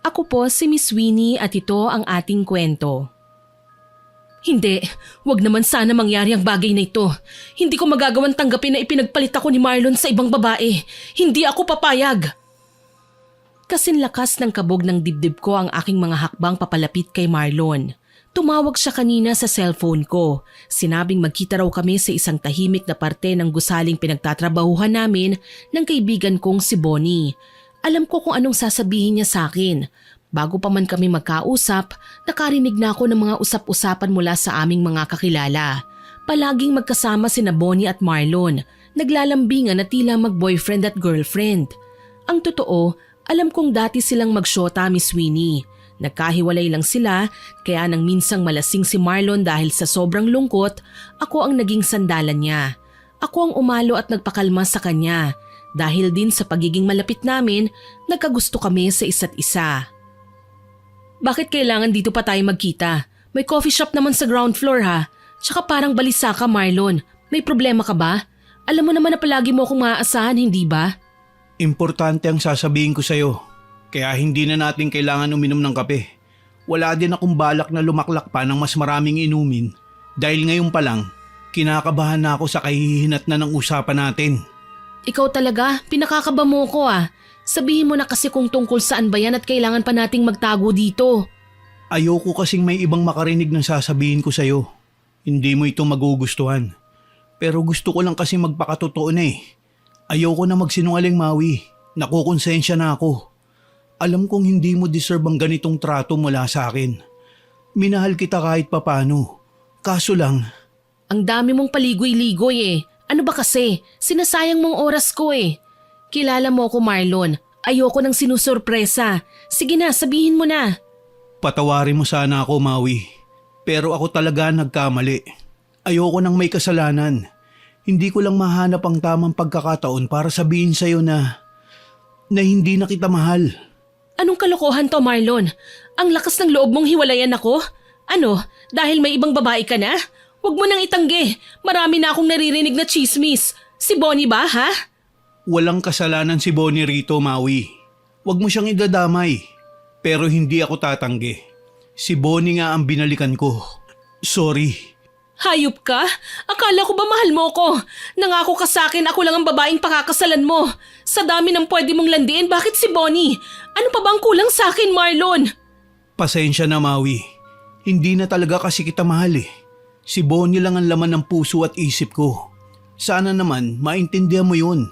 Ako po si Miss Winnie at ito ang ating kwento. Hindi, wag naman sana mangyari ang bagay na ito. Hindi ko magagawang tanggapin na ipinagpalit ako ni Marlon sa ibang babae. Hindi ako papayag. Kasinlakas ng kabog ng dibdib ko ang aking mga hakbang papalapit kay Marlon. Tumawag siya kanina sa cellphone ko. Sinabing magkita raw kami sa isang tahimik na parte ng gusaling pinagtatrabahuhan namin ng kaibigan kong si Bonnie. Alam ko kung anong sasabihin niya sa akin. Bago pa man kami magkausap, nakarinig na ako ng mga usap-usapan mula sa aming mga kakilala. Palaging magkasama sina Bonnie at Marlon, naglalambingan na tila mag-boyfriend at girlfriend. Ang totoo, alam kong dati silang magsyota, Miss Winnie. Nagkahiwalay lang sila, kaya nang minsang malasing si Marlon dahil sa sobrang lungkot, ako ang naging sandalan niya. Ako ang umalo at nagpakalma sa kanya. Dahil din sa pagiging malapit namin, nagkagusto kami sa isa't isa. Bakit kailangan dito pa tayo magkita? May coffee shop naman sa ground floor ha. Tsaka parang balisa ka, Marlon. May problema ka ba? Alam mo naman na palagi mo akong maaasahan, hindi ba? Importante ang sasabihin ko sa'yo. Kaya hindi na natin kailangan uminom ng kape. Wala din akong balak na lumaklak pa ng mas maraming inumin. Dahil ngayon pa lang, kinakabahan na ako sa kahihinat na ng usapan natin. Ikaw talaga, pinakakaba mo ko ah. Sabihin mo na kasi kung tungkol saan ba yan at kailangan pa nating magtago dito. Ayoko kasing may ibang makarinig ng sasabihin ko sa'yo. Hindi mo ito magugustuhan. Pero gusto ko lang kasi magpakatotoo na eh. Ayoko na magsinungaling, Maui. Nakukonsensya na ako. Alam kong hindi mo deserve ang ganitong trato mula sa akin. Minahal kita kahit papano. Kaso lang... Ang dami mong paligoy-ligoy eh. Ano ba kasi? Sinasayang mong oras ko eh. Kilala mo ako, Marlon. Ayoko nang sinusurpresa. Sige na, sabihin mo na. Patawarin mo sana ako, Maui. Pero ako talaga nagkamali. Ayoko nang may kasalanan. Hindi ko lang mahanap ang tamang pagkakataon para sabihin sa'yo na hindi na kita mahal. Anong kalokohan to, Marlon? Ang lakas ng loob mong hiwalayan ako? Ano, dahil may ibang babae ka na? Huwag mo nang itanggi. Marami na akong naririnig na chismis. Si Bonnie ba, ha? Walang kasalanan si Bonnie rito, Maui. Huwag mo siyang idadamay. Pero hindi ako tatanggi. Si Bonnie nga ang binalikan ko. Sorry. Hayop ka? Akala ko ba mahal mo ko? Nangako ka sa akin ako lang ang babaeng pakakasalan mo. Sa dami ng pwede mong landiin, bakit si Bonnie? Ano pa bang kulang sa akin, Marlon? Pasensya na, Maui. Hindi na talaga kasi kita mahal eh. Si Bonnie lang ang laman ng puso at isip ko. Sana naman maintindihan mo yun.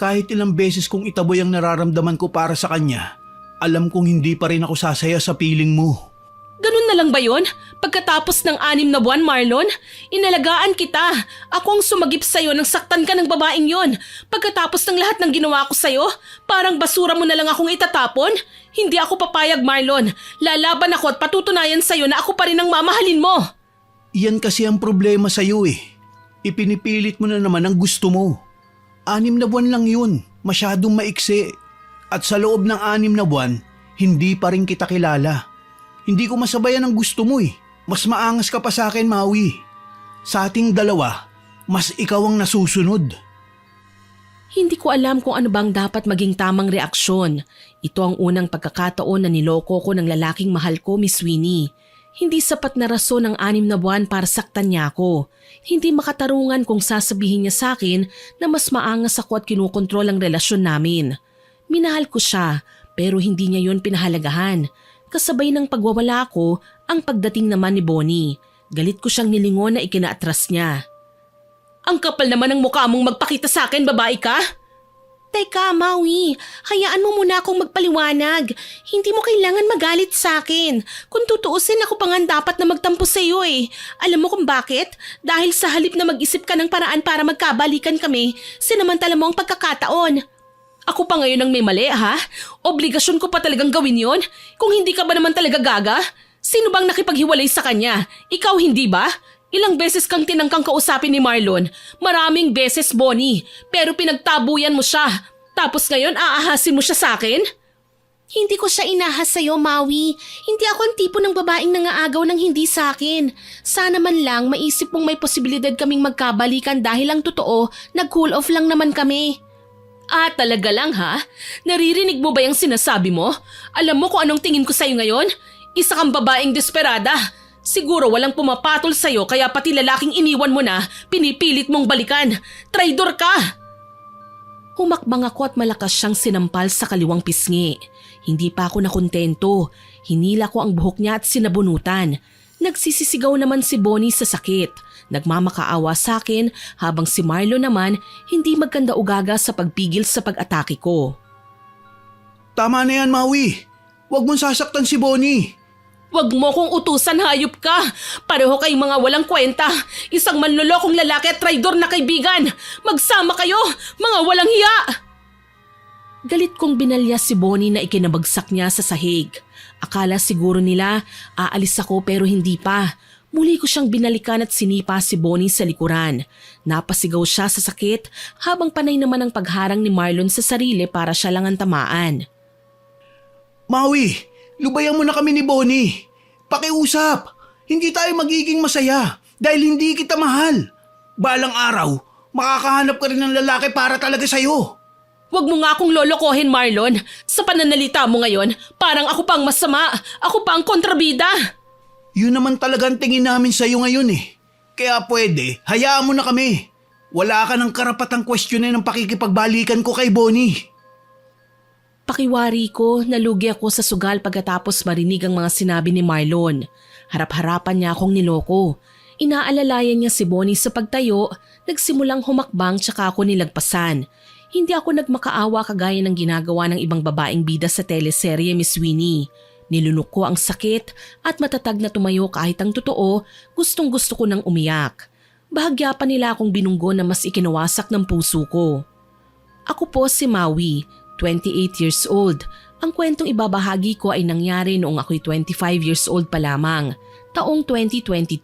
Kahit ilang beses kong itaboy ang nararamdaman ko para sa kanya, alam kong hindi pa rin ako sasaya sa piling mo. Ganun na lang ba yun? Pagkatapos ng 6 na buwan, Marlon, inalagaan kita. Ako ang sumagip sa'yo nang saktan ka ng babaeng yon. Pagkatapos ng lahat ng ginawa ko sa'yo, parang basura mo na lang akong itatapon? Hindi ako papayag, Marlon. Lalaban ako at patutunayan sa'yo na ako pa rin ang mamahalin mo. Iyan kasi ang problema sa'yo eh. Ipinipilit mo na naman ang gusto mo. 6 na buwan lang yun, masyadong maiksi. At sa loob ng 6 na buwan, hindi pa rin kita kilala. Hindi ko masabayan ang gusto mo eh. Mas maangas ka pa sa akin, Maui. Sa ating dalawa, mas ikaw ang nasusunod. Hindi ko alam kung ano bang dapat maging tamang reaksyon. Ito ang unang pagkakataon na niloko ko ng lalaking mahal ko, Miss Winnie. Hindi sapat na rason ang 6 na buwan para saktan niya ako. Hindi makatarungan kung sasabihin niya sa akin na mas maangas ako at kinukontrol ang relasyon namin. Minahal ko siya pero hindi niya yon pinahalagahan. Kasabay ng pagwawala ko ang pagdating naman ni Bonnie. Galit ko siyang nilingon na ikinaatras niya. Ang kapal naman ng mukha mong magpakita sa akin, babae ka? Teka, Maui, hayaan mo muna akong magpaliwanag. Hindi mo kailangan magalit sa akin. Kung tutuusin, ako pa nga dapat na magtampo sa iyo eh. Alam mo kung bakit? Dahil sa halip na mag-isip ka ng paraan para magkabalikan kami, sinamantala mo ang pagkakataon. Ako pa ngayon ang may mali, ha? Obligasyon ko pa talagang gawin yon? Kung hindi ka ba naman talaga gaga? Sino bang nakipaghiwalay sa kanya? Ikaw hindi ba? Ilang beses kang tinangkang kausapin ni Marlon. Maraming beses, Bonnie. Pero pinagtabuyan mo siya. Tapos ngayon aahasin mo siya sa akin? Hindi ko siya inahas sa'yo, Maui. Hindi ako ang tipo ng babaeng nangaagaw ng hindi sa akin. Sana man lang maisip mong may posibilidad kaming magkabalikan dahil ang totoo, nag-cool off lang naman kami. Ah, talaga lang ha? Naririnig mo ba yung sinasabi mo? Alam mo kung anong tingin ko sa'yo ngayon? Isa kang babaeng desperada. Siguro walang pumapatol sa'yo kaya pati lalaking iniwan mo na, pinipilit mong balikan. Traidor ka! Humakbang ako at malakas siyang sinampal sa kaliwang pisngi. Hindi pa ako nakontento. Hinila ko ang buhok niya at sinabunutan. Nagsisisigaw naman si Bonnie sa sakit. Nagmamakaawa sa akin habang si Marlon naman hindi magkanda ugaga sa pagpigil sa pag-atake ko. Tama na yan, Maui. Huwag mong sasaktan si Bonnie. Huwag mo kong utusan, hayop ka! Pareho kayong mga walang kwenta! Isang manlolokong lalaki at traidor na kaibigan! Magsama kayo, mga walang hiya! Galit kong binalya si Bonnie na ikinabagsak niya sa sahig. Akala siguro nila aalis ako pero hindi pa. Muli ko siyang binalikan at sinipa si Bonnie sa likuran. Napasigaw siya sa sakit habang panay naman ang pagharang ni Marlon sa sarili para siya lang ang tamaan. Maui, lubayan mo na kami ni Bonnie. Pakiusap, hindi tayo magiging masaya dahil hindi kita mahal. Balang araw, makakahanap ka rin ng lalaki para talaga sa'yo. Huwag mo nga akong lolokohin, Marlon. Sa pananalita mo ngayon, parang ako pang masama. Ako pang kontrabida. Yun naman talagang tingin namin sa'yo ngayon eh. Kaya pwede, hayaan mo na kami. Wala ka ng karapatang questionin ang pakikipagbalikan ko kay Bonnie. Pakiwari ko, nalugi ako sa sugal pagkatapos marinig ang mga sinabi ni Marlon. Harap-harapan niya akong niloko. Inaalalayan niya si Bonnie sa pagtayo, nagsimulang humakbang tsaka ako nilagpasan. Hindi ako nagmakaawa kagaya ng ginagawa ng ibang babaeng bida sa teleserye Miss Winnie. Nilunok ko ang sakit at matatag na tumayo kahit ang totoo, gustong gusto ko nang umiyak. Bahagya pa nila akong binunggo na mas ikinawasak ng puso ko. Ako po si Maui, 28 years old. Ang kwentong ibabahagi ko ay nangyari noong ako'y 25 years old pa lamang, taong 2022.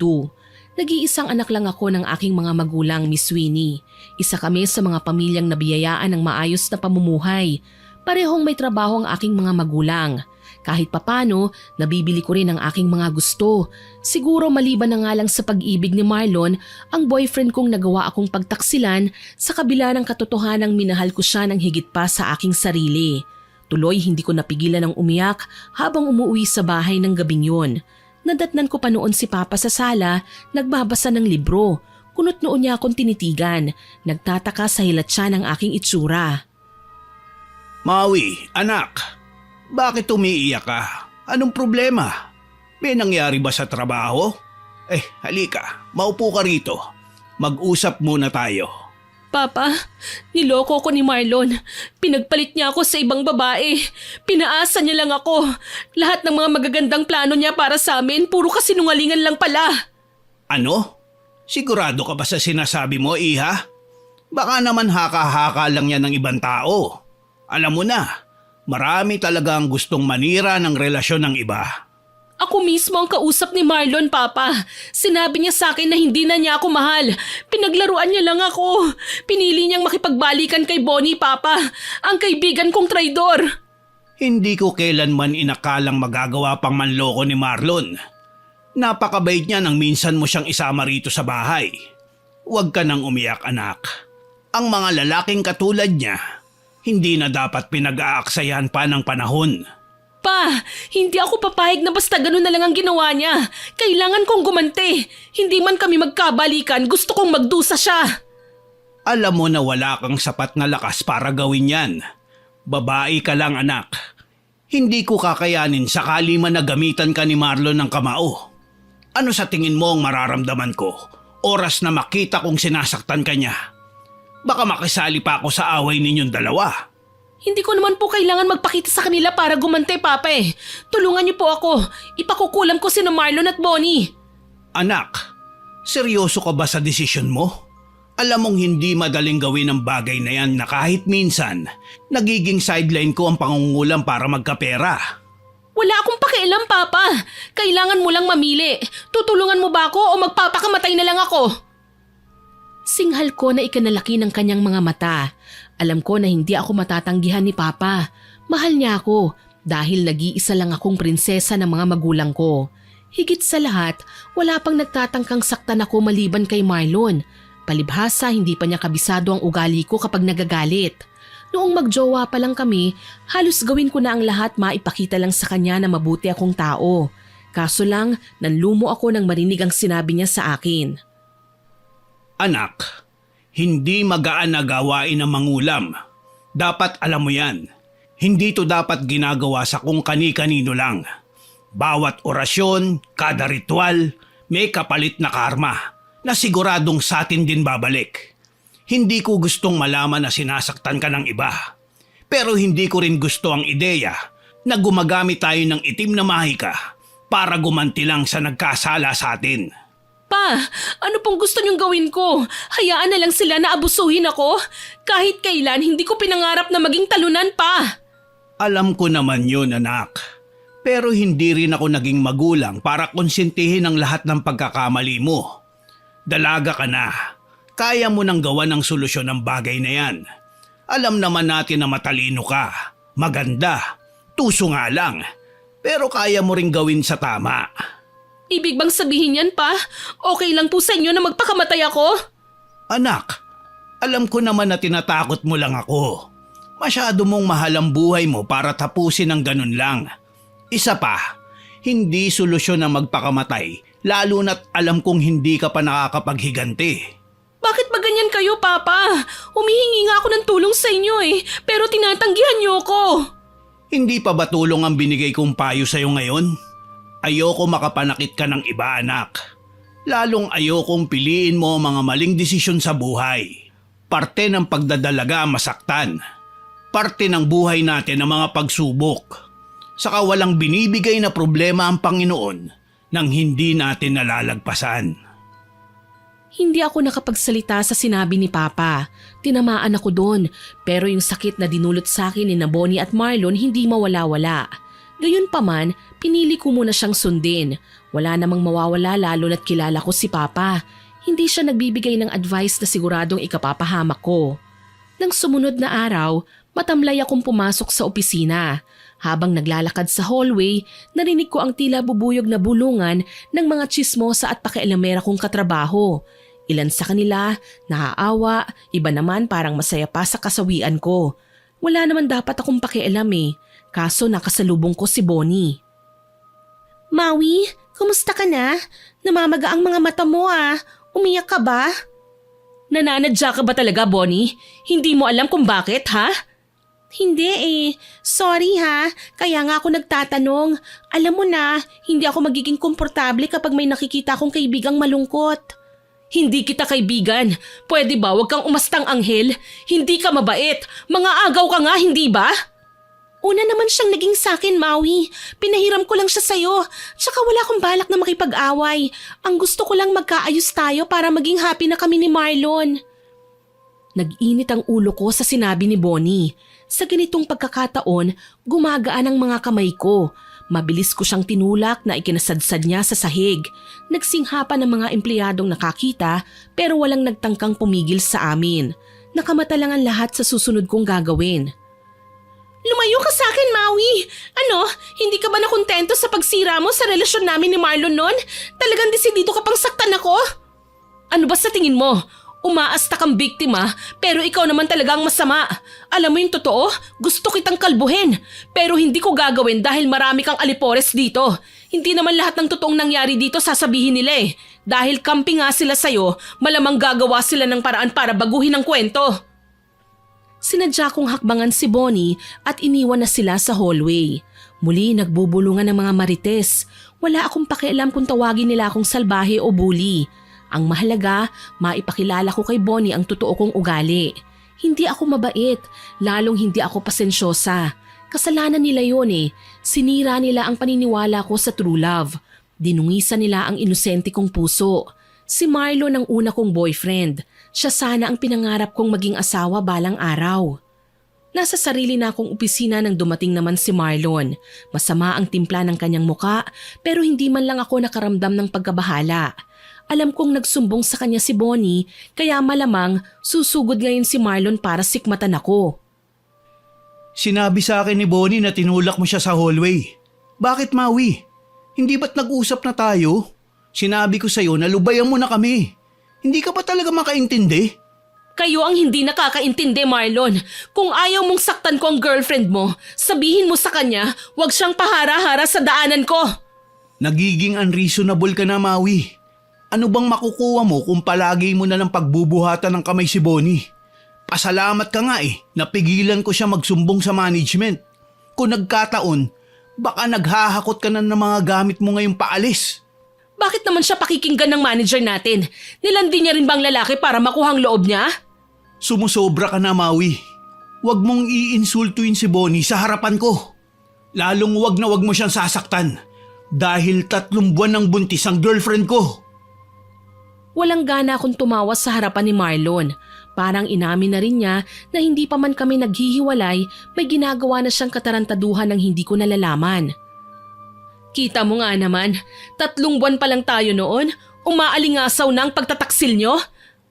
Nag-iisang anak lang ako ng aking mga magulang, Miss Winnie. Isa kami sa mga pamilyang nabiyayaan ng maayos na pamumuhay. Parehong may trabaho ang aking mga magulang. Kahit papano, nabibili ko rin ang aking mga gusto. Siguro maliban na nga lang sa pag-ibig ni Marlon, ang boyfriend kong nagawa akong pagtaksilan sa kabila ng katotohanang minahal ko siya ng higit pa sa aking sarili. Tuloy hindi ko napigilan ng umiyak habang umuwi sa bahay ng gabing yun. Nadatnan ko pa noon si Papa sa sala, nagbabasa ng libro. Kunot noon niya akong tinitigan. Nagtataka sa hilat siya ng aking itsura. Maui, anak. Bakit umiiyak ka? Anong problema? May nangyari ba sa trabaho? Halika, maupo ka rito. Mag-usap muna tayo. Papa, niloko ko ni Marlon. Pinagpalit niya ako sa ibang babae. Pinaasa niya lang ako. Lahat ng mga magagandang plano niya para sa amin, puro kasinungalingan lang pala. Ano? Sigurado ka ba sa sinasabi mo, Iha? Baka naman haka-haka lang yan ng ibang tao. Alam mo na, marami talagang gustong manira ng relasyon ng iba. Ako mismo ang kausap ni Marlon, Papa. Sinabi niya sa akin na hindi na niya ako mahal. Pinaglaruan niya lang ako. Pinili niyang makipagbalikan kay Bonnie, Papa. Ang kaibigan kong traidor. Hindi ko kailanman inakalang magagawa pang manloko ni Marlon. Napakabait niya nang minsan mo siyang isama rito sa bahay. Huwag ka nang umiyak, anak. Ang mga lalaking katulad niya, hindi na dapat pinag-aaksayahan pa ng panahon. Pa, hindi ako papayag na basta ganun na lang ang ginawa niya. Kailangan kong gumante. Hindi man kami magkabalikan, gusto kong magdusa siya. Alam mo na wala kang sapat na lakas para gawin yan. Babae ka lang, anak. Hindi ko kakayanin sakali man na gamitan ka ni Marlon ng kamao. Ano sa tingin mo ang mararamdaman ko? Oras na makita kong sinasaktan ka niya. Baka makisali pa ako sa away ninyong dalawa. Hindi ko naman po kailangan magpakita sa kanila para gumante, Papa eh. Tulungan niyo po ako. Ipakukulam ko sina Marlon at Bonnie. Anak, seryoso ka ba sa desisyon mo? Alam mong hindi madaling gawin ang bagay na yan na kahit minsan, nagiging sideline ko ang pangungulam para magkapera. Wala akong pakialam, Papa. Kailangan mo lang mamili. Tutulungan mo ba ako o magpapakamatay na lang ako? Singhal ko na ikanalaki ng kanyang mga mata. Alam ko na hindi ako matatanggihan ni Papa. Mahal niya ako dahil nag-iisa lang akong prinsesa ng mga magulang ko. Higit sa lahat, wala pang nagtatangkang saktan ako maliban kay Marlon. Palibhasa hindi pa niya kabisado ang ugali ko kapag nagagalit. Noong magjowa pa lang kami, halos gawin ko na ang lahat maipakita lang sa kanya na mabuti akong tao. Kaso lang, nanlumo ako nang marinig ang sinabi niya sa akin. Anak, hindi magaan na gawain ng mangulam. Dapat alam mo yan. Hindi to dapat ginagawa sa kung kani-kanino lang. Bawat orasyon, kada ritual, may kapalit na karma na siguradong sa atin din babalik. Hindi ko gustong malaman na sinasaktan ka ng iba. Pero hindi ko rin gusto ang ideya na gumagamit tayo ng itim na mahika para gumanti lang sa nagkasala sa atin. Pa, ano pong gusto niyong gawin ko? Hayaan na lang sila na abusuhin ako? Kahit kailan, hindi ko pinangarap na maging talunan pa. Alam ko naman yun, anak. Pero hindi rin ako naging magulang para konsentihin ang lahat ng pagkakamali mo. Dalaga ka na. Kaya mo nang gawa ng solusyon ng bagay na yan. Alam naman natin na matalino ka, maganda, tuso nga lang. Pero kaya mo ring gawin sa tama. Ibig bang sabihin yan, pa? Okay lang po sa inyo na magpakamatay ako? Anak, alam ko naman na tinatakot mo lang ako. Masyado mong mahal ang buhay mo para tapusin ng ganun lang. Isa pa, hindi solusyon na magpakamatay, lalo na't alam kong hindi ka pa nakakapaghiganti. Bakit ba ganyan kayo, Papa? Humihingi nga ako ng tulong sa inyo pero tinatanggihan niyo ako. Hindi pa ba tulong ang binigay kong payo sa'yo ngayon? Ayoko makapanakit ka ng iba, anak. Lalong ayokong piliin mo ang mga maling desisyon sa buhay. Parte ng pagdadalaga ang masaktan. Parte ng buhay natin ang mga pagsubok. Saka walang binibigay na problema ang Panginoon nang hindi natin nalalagpasan. Hindi ako nakapagsalita sa sinabi ni Papa. Tinamaan ako doon, pero yung sakit na dinulot sa akin ni Bonnie at Marlon hindi mawala-wala. Gayunpaman, pinili ko muna siyang sundin. Wala namang mawawala lalo na't kilala ko si Papa. Hindi siya nagbibigay ng advice na siguradong ikapapahamak ko. Nang sumunod na araw, matamlay akong pumasok sa opisina. Habang naglalakad sa hallway, narinig ko ang tila bubuyog na bulungan ng mga tsismosa at pakialamera kong katrabaho. Ilan sa kanila, naaawa, iba naman parang masaya pa sa kasawian ko. Wala naman dapat akong pakialam kaso nakasalubong ko si Bonnie. Maui, kumusta ka na? Namamaga ang mga mata mo Umiyak ka ba? Nananadya ka ba talaga, Bonnie? Hindi mo alam kung bakit, ha? Hindi Sorry ha, kaya nga ako nagtatanong. Alam mo na, hindi ako magiging komportable kapag may nakikita akong kaibigang malungkot. Hindi kita kaibigan. Pwede ba wag kang umastang anghel? Hindi ka mabait. Mga agaw ka nga, hindi ba? Una naman siyang naging sakin, Maui. Pinahiram ko lang siya sa'yo. Tsaka wala akong balak na makipag-away. Ang gusto ko lang magkaayos tayo para maging happy na kami ni Marlon. Nag-init ang ulo ko sa sinabi ni Bonnie. Sa ganitong pagkakataon, gumagaan ang mga kamay ko. Mabilis ko siyang tinulak na ikinasadsad niya sa sahig. Nagsinghapan ng mga empleyadong nakakita pero walang nagtangkang pumigil sa amin. Nakamata lang ang lahat sa susunod kong gagawin. Lumayo ka sa akin, Maui! Ano? Hindi ka ba nakontento sa pagsira mo sa relasyon namin ni Marlon noon? Talagang desidido ka pang saktan ako? Ano ba sa tingin mo? Umaasta kang biktima pero ikaw naman talaga ang masama. Alam mo yung totoo? Gusto kitang kalbuhin pero hindi ko gagawin dahil marami kang alipores dito. Hindi naman lahat ng totoong nangyari dito sasabihin nila Dahil kampi nga sila sa'yo, malamang gagawa sila ng paraan para baguhin ang kwento. Sinadya kong hakbangan si Bonnie at iniwan na sila sa hallway. Muli nagbubulungan ng mga marites. Wala akong pakialam kung tawagin nila akong salbahe o bully. Ang mahalaga, maipakilala ko kay Bonnie ang totoo kong ugali. Hindi ako mabait, lalong hindi ako pasensyosa. Kasalanan nila yun Sinira nila ang paniniwala ko sa true love. Dinungisan nila ang inosente kong puso. Si Marlon ang una kong boyfriend. Siya sana ang pinangarap kong maging asawa balang araw. Nasa sarili na akong opisina nang dumating naman si Marlon. Masama ang timpla ng kanyang muka pero hindi man lang ako nakaramdam ng pagkabahala. Alam kong nagsumbong sa kanya si Bonnie kaya malamang susugod ngayon si Marlon para sikmatan ako. Sinabi sa akin ni Bonnie na tinulak mo siya sa hallway. Bakit, Maui? Hindi ba't nag-usap na tayo? Sinabi ko sa'yo na lubayan mo na kami. Hindi ka ba talaga makaintindi? Kayo ang hindi nakakaintindi, Marlon. Kung ayaw mong saktan ko ang girlfriend mo, sabihin mo sa kanya, huwag siyang pahara-hara sa daanan ko. Nagiging unreasonable ka na, Maui. Ano bang makukuha mo kung palagi mo na lang pagbubuhatan ng kamay si Bonnie? Pasalamat ka nga napigilan ko siya magsumbong sa management. Kung nagkataon, baka naghahakot ka na ng mga gamit mo ngayong paalis. Bakit naman siya pakikinggan ng manager natin? Nilandi niya rin bang lalaki para makuha ang loob niya? Sumusobra ka na, Maui. Huwag mong iinsultuin si Bonnie sa harapan ko. Lalong huwag na huwag mo siyang sasaktan dahil 3 buwan ng buntis ang girlfriend ko. Walang gana akong tumawa sa harapan ni Marlon. Parang inamin na rin niya na hindi pa man kami naghihiwalay, may ginagawa na siyang katarantaduhan ng hindi ko nalalaman. Kita mo nga naman, 3 buwan pa lang tayo noon, umaalingasaw na ang pagtataksil nyo.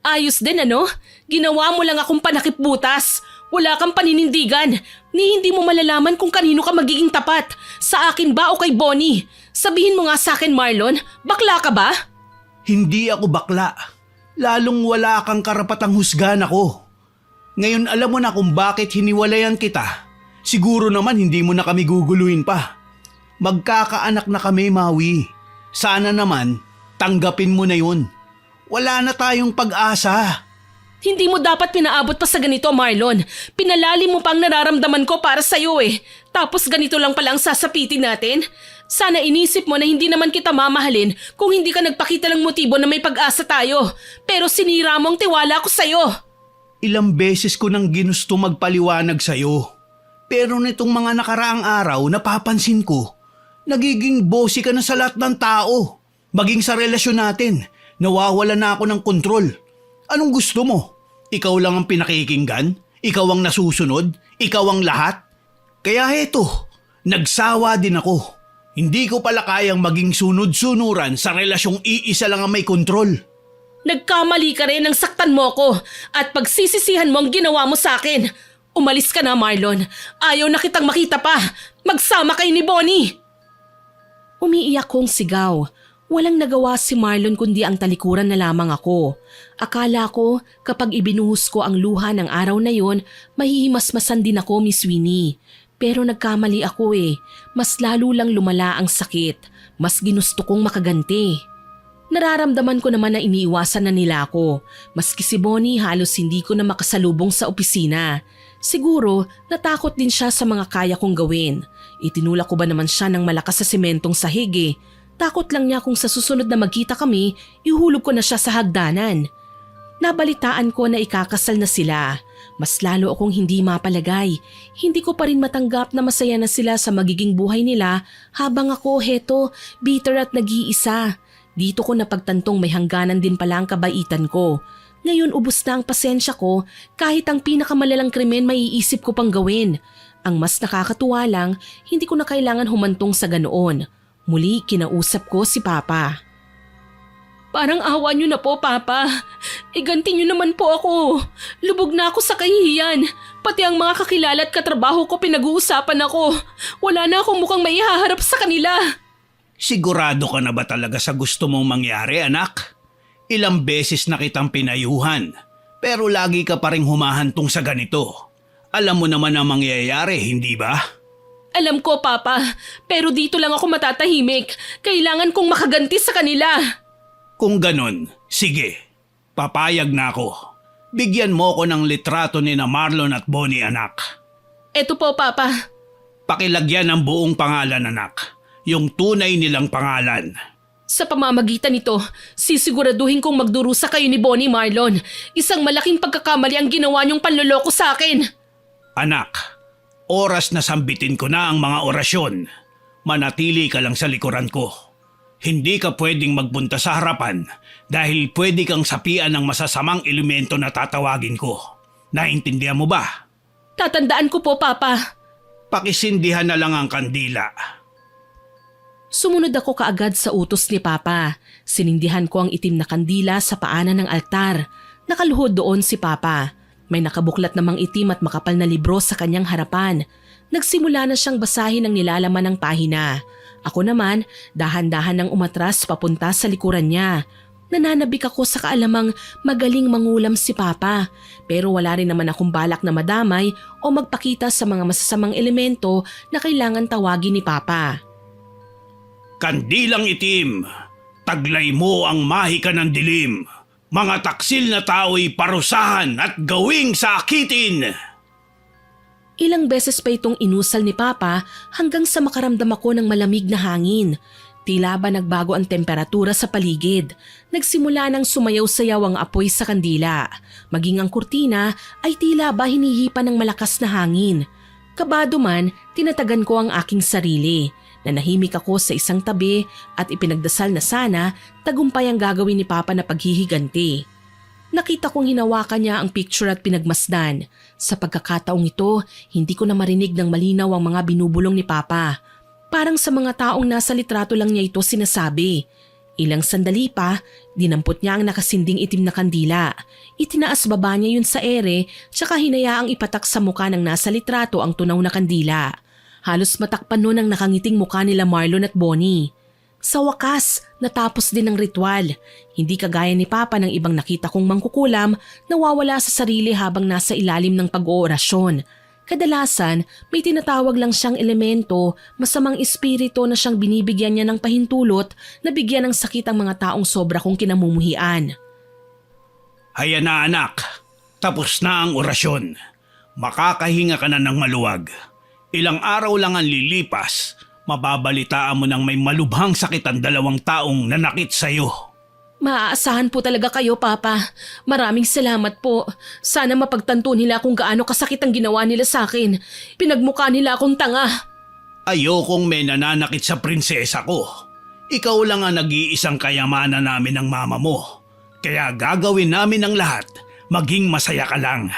Ayos din ano? Ginawa mo lang akong panakipbutas. Wala kang paninindigan, ni hindi mo malalaman kung kanino ka magiging tapat. Sa akin ba o kay Bonnie? Sabihin mo nga sa akin, Marlon, bakla ka ba? Hindi ako bakla. Lalong wala kang karapatang husgahan ako. Ngayon alam mo na kung bakit hiniwalayan kita. Siguro naman hindi mo na kami guguluhin pa. Magkakaanak na kami, Maui. Sana naman, tanggapin mo na yun. Wala na tayong pag-asa. Hindi mo dapat pinaabot pa sa ganito, Marlon. Pinalalim mo pang nararamdaman ko para sa'yo Tapos ganito lang pala ang sasapitin natin. Sana inisip mo na hindi naman kita mamahalin kung hindi ka nagpakita ng motibo na may pag-asa tayo. Pero sinira mo ang tiwala ko sa'yo. Ilang beses ko nang ginusto magpaliwanag sa'yo. Pero nitong mga nakaraang araw napapansin ko, nagiging bossy ka na sa lahat ng tao. Maging sa relasyon natin, nawawala na ako ng kontrol. Anong gusto mo? Ikaw lang ang pinakikinggan? Ikaw ang nasusunod? Ikaw ang lahat? Kaya heto, nagsawa din ako. Hindi ko pala kayang maging sunod-sunuran sa relasyong iisa lang ang may kontrol. Nagkamali ka rin nang saktan mo ko at pagsisisihan mo ang ginawa mo sa akin. Umalis ka na, Marlon. Ayaw na kitang makita pa. Magsama kayo ni Bonnie. Umiiyak kong sigaw. Walang nagawa si Marlon kundi ang talikuran na lamang ako. Akala ko kapag ibinuhos ko ang luha ng araw na yon, mahihimasmasan din ako, Miss Winnie. Pero nagkamali ako Mas lalo lang lumala ang sakit. Mas ginusto kong makaganti. Nararamdaman ko naman na iniiwasan na nila ako. Maski si Bonnie halos hindi ko na makasalubong sa opisina. Siguro natakot din siya sa mga kaya kong gawin. Itinulak ko ba naman siya ng malakas sa sementong sahig Takot lang niya kung sa susunod na magkita kami, ihulog ko na siya sa hagdanan. Nabalitaan ko na ikakasal na sila. Mas lalo akong hindi mapalagay. Hindi ko pa rin matanggap na masaya na sila sa magiging buhay nila habang ako heto, bitter at nag-iisa. Dito ko napagtantong may hangganan din pala ang kabaitan ko. Ngayon ubos na ang pasensya ko, kahit ang pinakamalalang krimen maiisip ko pang gawin. Ang mas nakakatuwa lang, hindi ko na kailangan humantong sa ganoon. Muli kinausap ko si Papa. Parang awa niyo na po, Papa. Iganti niyo naman po ako. Lubog na ako sa kahihiyan. Pati ang mga kakilala at katrabaho ko pinag-uusapan ako. Wala na akong mukhang maihaharap sa kanila. Sigurado ka na ba talaga sa gusto mong mangyari, anak? Ilang beses na kitang pinayuhan, pero lagi ka pa rin humahantong sa ganito. Alam mo naman ang mangyayari, hindi ba? Alam ko, Papa, pero dito lang ako matatahimik. Kailangan kong makaganti sa kanila. Kung ganon, sige. Papayag na ako. Bigyan mo ko ng litrato ni na Marlon at Bonnie, anak. Eto po, Papa. Pakilagyan ang buong pangalan, anak. Yung tunay nilang pangalan. Sa pamamagitan nito, sisiguraduhin kong magdurusa kayo ni Bonnie, Marlon. Isang malaking pagkakamali ang ginawa niyong panloloko sa akin. Anak, oras na sambitin ko na ang mga orasyon. Manatili ka lang sa likuran ko. Hindi ka pwedeng magpunta sa harapan dahil pwede kang sapian ng masasamang elemento na tatawagin ko. Naintindihan mo ba? Tatandaan ko po, Papa. Pakisindihan na lang ang kandila. Sumunod ako kaagad sa utos ni Papa. Sinindihan ko ang itim na kandila sa paanan ng altar. Nakaluhod doon si Papa. May nakabuklat namang itim at makapal na libro sa kanyang harapan. Nagsimula na siyang basahin ang nilalaman ng pahina. Ako naman, dahan-dahan nang umatras papunta sa likuran niya. Nananabik ako sa kaalamang magaling mangulam si Papa, pero wala rin naman akong balak na madamay o magpakita sa mga masasamang elemento na kailangan tawagin ni Papa. Kandilang itim, taglay mo ang mahika ng dilim. Mga taksil na tao'y parusahan at gawing sakitin. Ilang beses pa itong inusal ni Papa hanggang sa makaramdam ako ng malamig na hangin. Tila ba nagbago ang temperatura sa paligid. Nagsimula nang sumayaw-sayaw ang apoy sa kandila. Maging ang kurtina ay tila ba hinihipan ng malakas na hangin. Kabado man, tinatagan ko ang aking sarili. Nanahimik ako sa isang tabi at ipinagdasal na sana tagumpay ang gagawin ni Papa na paghihiganti. Nakita kong hinawakan niya ang picture at pinagmasdan. Sa pagkakataong ito, hindi ko na marinig ng malinaw ang mga binubulong ni Papa. Parang sa mga taong nasa litrato lang niya ito sinasabi. Ilang sandali pa, dinampot niya ang nakasinding itim na kandila. Itinaas baba niya yun sa ere, tsaka hinayaang ipatak sa muka ng nasa litrato ang tunaw na kandila. Halos matakpan nun ang nakangiting muka nila Marlon at Bonnie. Sa wakas, natapos din ang ritual. Hindi kagaya ni Papa ng ibang nakita kong mangkukulam, nawawala sa sarili habang nasa ilalim ng pag-oorasyon. Kadalasan, may tinatawag lang siyang elemento, masamang espiritu na siyang binibigyan niya ng pahintulot na bigyan ng sakit ang mga taong sobra kong kinamumuhian. Haya na anak, tapos na ang orasyon. Makakahinga ka na ng maluwag. Ilang araw lang ang lilipas, mababalitaan mo ng may malubhang sakit ang 2 taong nanakit sa'yo. Maaasahan po talaga kayo, Papa. Maraming salamat po. Sana mapagtanto nila kung gaano kasakit ang ginawa nila sa akin. Pinagmukha nila akong tanga. Ayokong may nananakit sa prinsesa ko. Ikaw lang ang nag-iisang kayamanan namin ng mama mo. Kaya gagawin namin ang lahat. Maging masaya ka lang.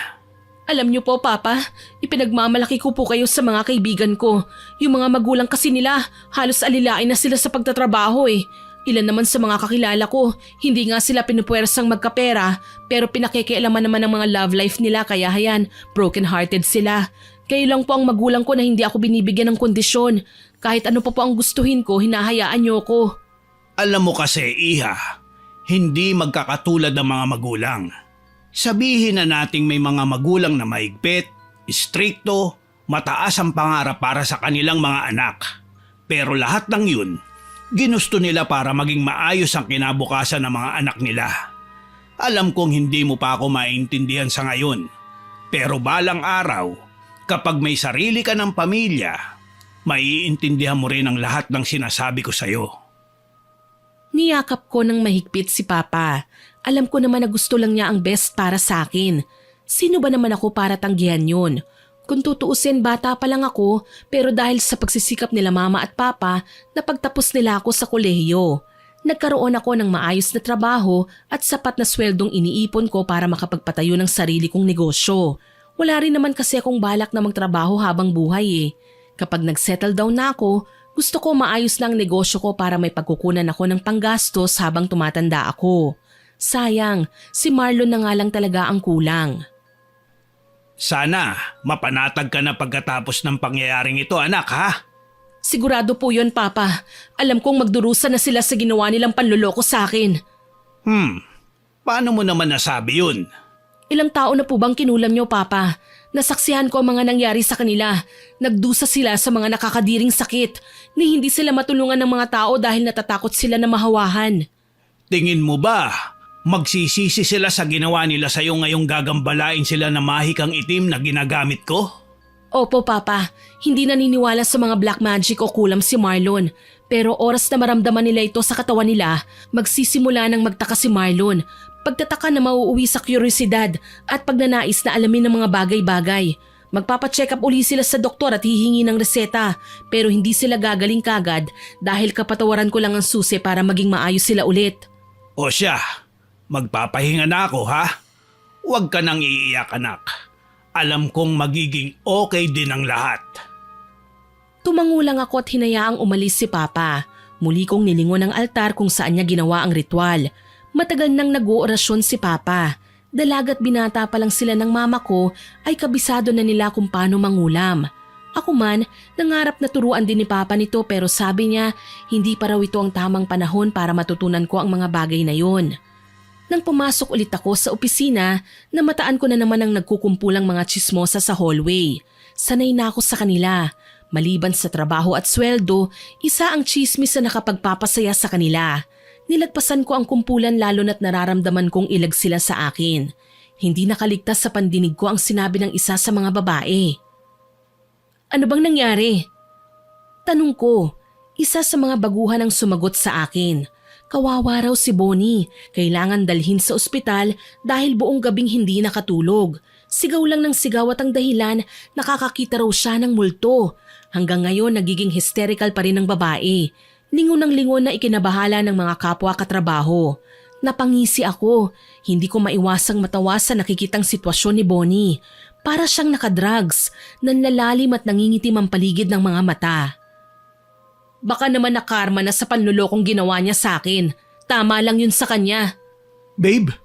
Alam niyo po, Papa, ipinagmamalaki ko po kayo sa mga kaibigan ko. Yung mga magulang kasi nila, halos alilain na sila sa pagtatrabaho eh. Ilan naman sa mga kakilala ko, hindi nga sila pinupuwersang magkapera pero pinakikialaman naman ng mga love life nila kaya hayan, broken-hearted sila. Kayo lang po ang magulang ko na hindi ako binibigyan ng kondisyon. Kahit ano pa po ang gustuhin ko, hinahayaan niyo ko. Alam mo kasi, Iha, hindi magkakatulad ang mga magulang. Sabihin na nating may mga magulang na maigpit, istrikto, mataas ang pangarap para sa kanilang mga anak. Pero lahat ng yun, ginusto nila para maging maayos ang kinabukasan ng mga anak nila. Alam kong hindi mo pa ako maintindihan sa ngayon. Pero balang araw, kapag may sarili ka ng pamilya, maiintindihan mo rin ang lahat ng sinasabi ko sa'yo. Niyakap ko ng mahigpit si Papa. Alam ko naman na gusto lang niya ang best para sa akin. Sino ba naman ako para tanggihan yun? Kung tutuusin, bata pa lang ako pero dahil sa pagsisikap nila Mama at Papa, napagtapos nila ako sa kolehiyo. Nagkaroon ako ng maayos na trabaho at sapat na sweldong iniipon ko para makapagpatayo ng sarili kong negosyo. Wala rin naman kasi akong balak na magtrabaho habang buhay eh. Kapag nag-settle down na ako, gusto ko maayos na ang negosyo ko para may pagkukunan ako ng panggastos habang tumatanda ako. Sayang, si Marlon na nga lang talaga ang kulang. Sana mapanatag ka na pagkatapos ng pangyayaring ito, anak, ha? Sigurado po yun, Papa. Alam kong magdurusa na sila sa ginawa nilang panloloko sa akin. Paano mo naman nasabi yun? Ilang tao na po bang kinulam niyo, Papa? Nasaksihan ko ang mga nangyari sa kanila. Nagdusa sila sa mga nakakadiring sakit ni hindi sila matulungan ng mga tao dahil natatakot sila na mahawahan. Tingin mo ba magsisisi sila sa ginawa nila sa'yo ngayong gagambalain sila na mahikang itim na ginagamit ko? Opo, Papa. Hindi naniniwala sa mga black magic o kulam si Marlon. Pero oras na maramdaman nila ito sa katawan nila, magsisimula nang magtaka si Marlon. Pagtataka na mauuwi sa kuryosidad at pagnanais na alamin ng mga bagay-bagay. Magpapacheck up uli sila sa doktor at hihingi ng reseta pero hindi sila gagaling kagad dahil kapatawaran ko lang ang susi para maging maayos sila ulit. O siya, magpapahinga na ako, ha? Huwag ka nang iiyak, anak. Alam kong magiging okay din ang lahat. Tumango lang ako at hinayaang umalis si Papa. Muli kong nilingon ang altar kung saan niya ginawa ang ritual. Matagal nang nag-oorasyon si Papa. Dalagat binata pa lang sila ng mama ko ay kabisado na nila kung paano mangulam. Ako man, nangarap na turuan din ni Papa nito pero sabi niya hindi pa raw ito ang tamang panahon para matutunan ko ang mga bagay na yon. Nang pumasok ulit ako sa opisina, namataan ko na naman ang nagkukumpulang mga tsismosa sa hallway. Sanay na ako sa kanila. Maliban sa trabaho at sweldo, isa ang tsismis na nakapagpapasaya sa kanila. Nilagpasan ko ang kumpulan lalo na't nararamdaman kong ilag sila sa akin. Hindi nakaligtas sa pandinig ko ang sinabi ng isa sa mga babae. Ano bang nangyari? Tanong ko, isa sa mga baguhan ang sumagot sa akin. Kawawa raw si Bonnie, kailangan dalhin sa ospital dahil buong gabing hindi nakatulog. Sigaw lang ng sigaw at ang dahilan, nakakakita raw siya ng multo. Hanggang ngayon nagiging hysterical pa rin ang babae. Lingon ng lingon na ikinabahala ng mga kapwa katrabaho. Napangisi ako, hindi ko maiwasang matawa sa nakikitang sitwasyon ni Bonnie. Para siyang nakadrugs, nanlalalim at nangingitim ang paligid ng mga mata. Baka naman nakarma na sa panlulokong ginawa niya sa akin. Tama lang yun sa kanya. Babe,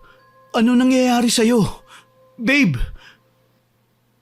ano nangyayari sa'yo? Babe!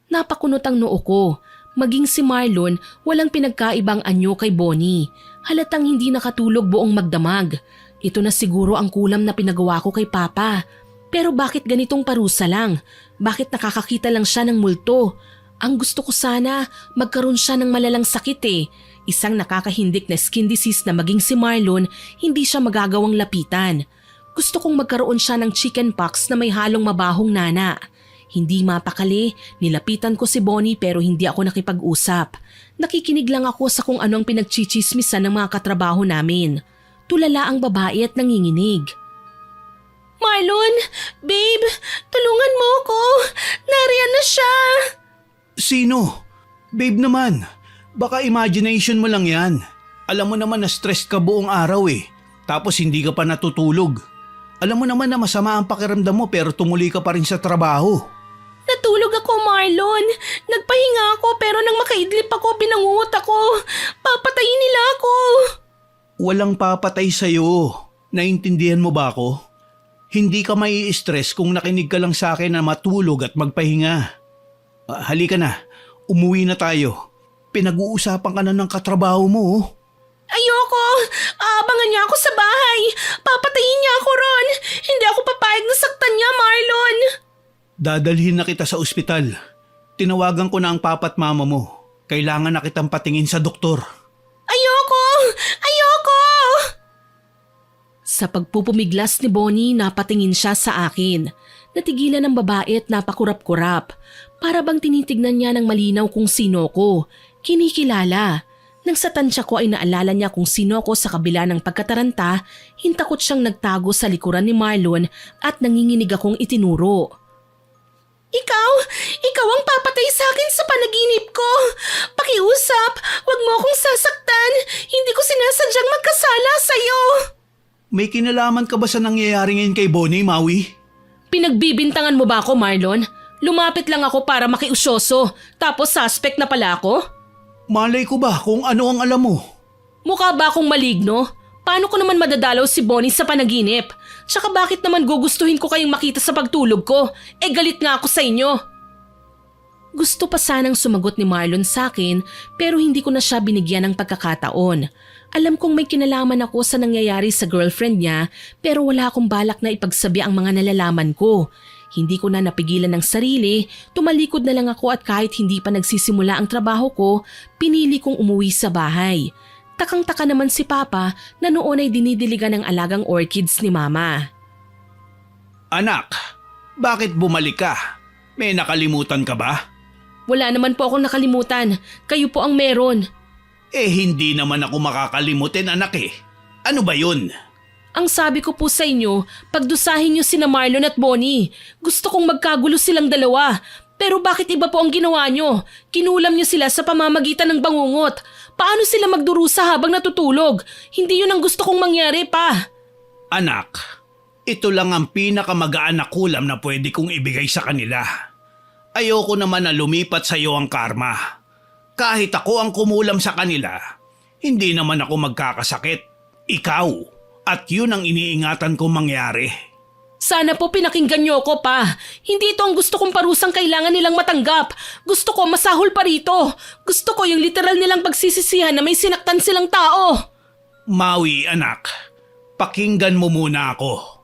Napakunot ang noo ko. Maging si Marlon, walang pinagkaibang anyo kay Bonnie. Halatang hindi nakatulog buong magdamag. Ito na siguro ang kulam na pinagawa ko kay Papa. Pero bakit ganitong parusa lang? Bakit nakakakita lang siya ng multo? Ang gusto ko sana, magkaroon siya ng malalang sakit eh. Isang nakakahindik na skin disease na maging si Marlon, hindi siya magagawang lapitan. Gusto kong magkaroon siya ng chickenpox na may halong mabahong nana. Hindi mapakali, nilapitan ko si Bonnie pero hindi ako nakipag-usap. Nakikinig lang ako sa kung anong pinagchichismisan ng mga katrabaho namin. Tulala ang babae at nanginginig. Marlon, babe, tulungan mo ako. Nariyan na siya. Sino? Babe naman, baka imagination mo lang yan. Alam mo naman na stressed ka buong araw eh. Tapos hindi ka pa natutulog. Alam mo naman na masama ang pakiramdam mo pero tumuli ka pa rin sa trabaho. Natulog ako, Marlon. Nagpahinga ako pero nang makaidlip ako, binangungot ako. Papatayin nila ako. Walang papatay sa'yo. Naintindihan mo ba ako? Hindi ka mai-stress kung nakinig ka lang sa akin na matulog at magpahinga. Halika na, umuwi na tayo. Pinag-uusapan ka na ng katrabaho mo. Ayoko! Aabangan niya ako sa bahay. Papatayin niya ako ron. Hindi ako papayag na saktan niya, Marlon. Dadalhin na kita sa ospital. Tinawagan ko na ang papa at mama mo. Kailangan na kitang patingin sa doktor. Ayoko! Ayoko! Sa pagpupumiglas ni Bonnie, napatingin siya sa akin. Natigilan ng babae at napakurap-kurap. Para bang tinitignan niya ng malinaw kung sino ko. Kinikilala. Nang sa tansya ko ay naalala niya kung sino ko sa kabila ng pagkataranta, hintakot siyang nagtago sa likuran ni Marlon at nanginginig akong itinuro. Ikaw ang papatay sa akin sa panaginip ko. Pakiusap, wag mo akong sasaktan. Hindi ko sinasadyang magkasala sa'yo. May kinalaman ka ba sa nangyayari ngayon kay Bonnie, Maui? Pinagbibintangan mo ba ako, Marlon? Lumapit lang ako para makiusyoso, tapos suspect na pala ako? Malay ko ba kung ano ang alam mo? Mukha ba akong maligno? Paano ko naman madadalaw si Bonnie sa panaginip? Tsaka bakit naman gugustuhin ko kayong makita sa pagtulog ko? Galit nga ako sa inyo. Gusto pa sanang sumagot ni Marlon sa akin pero hindi ko na siya binigyan ng pagkakataon. Alam kong may kinalaman ako sa nangyayari sa girlfriend niya pero wala akong balak na ipagsabi ang mga nalalaman ko. Hindi ko na napigilan ng sarili, tumalikod na lang ako at kahit hindi pa nagsisimula ang trabaho ko, pinili kong umuwi sa bahay. Takang-taka naman si Papa na noon ay dinidiligan ng alagang orchids ni Mama. Anak, bakit bumalik ka? May nakalimutan ka ba? Wala naman po akong nakalimutan. Kayo po ang meron. Hindi naman ako makakalimutin, anak eh. Ano ba yun? Ang sabi ko po sa inyo, pagdusahin niyo sina Marlon at Bonnie. Gusto kong magkagulo silang dalawa. Pero bakit iba po ang ginawa niyo? Kinulam niyo sila sa pamamagitan ng bangungot. Paano sila magdurusa habang natutulog? Hindi yun ang gusto kong mangyari pa. Anak, ito lang ang pinakamagaan na kulam na pwede kong ibigay sa kanila. Ayoko naman na lumipat sa iyo ang karma. Kahit ako ang kumulam sa kanila, hindi naman ako magkakasakit. Ikaw. At yun ang iniingatan kong mangyari. Sana po pinakinggan niyo ako pa. Hindi ito ang gusto kong parusang kailangan nilang matanggap. Gusto ko masahol pa rito. Gusto ko yung literal nilang pagsisisihan na may sinaktan silang tao. Maui, anak. Pakinggan mo muna ako.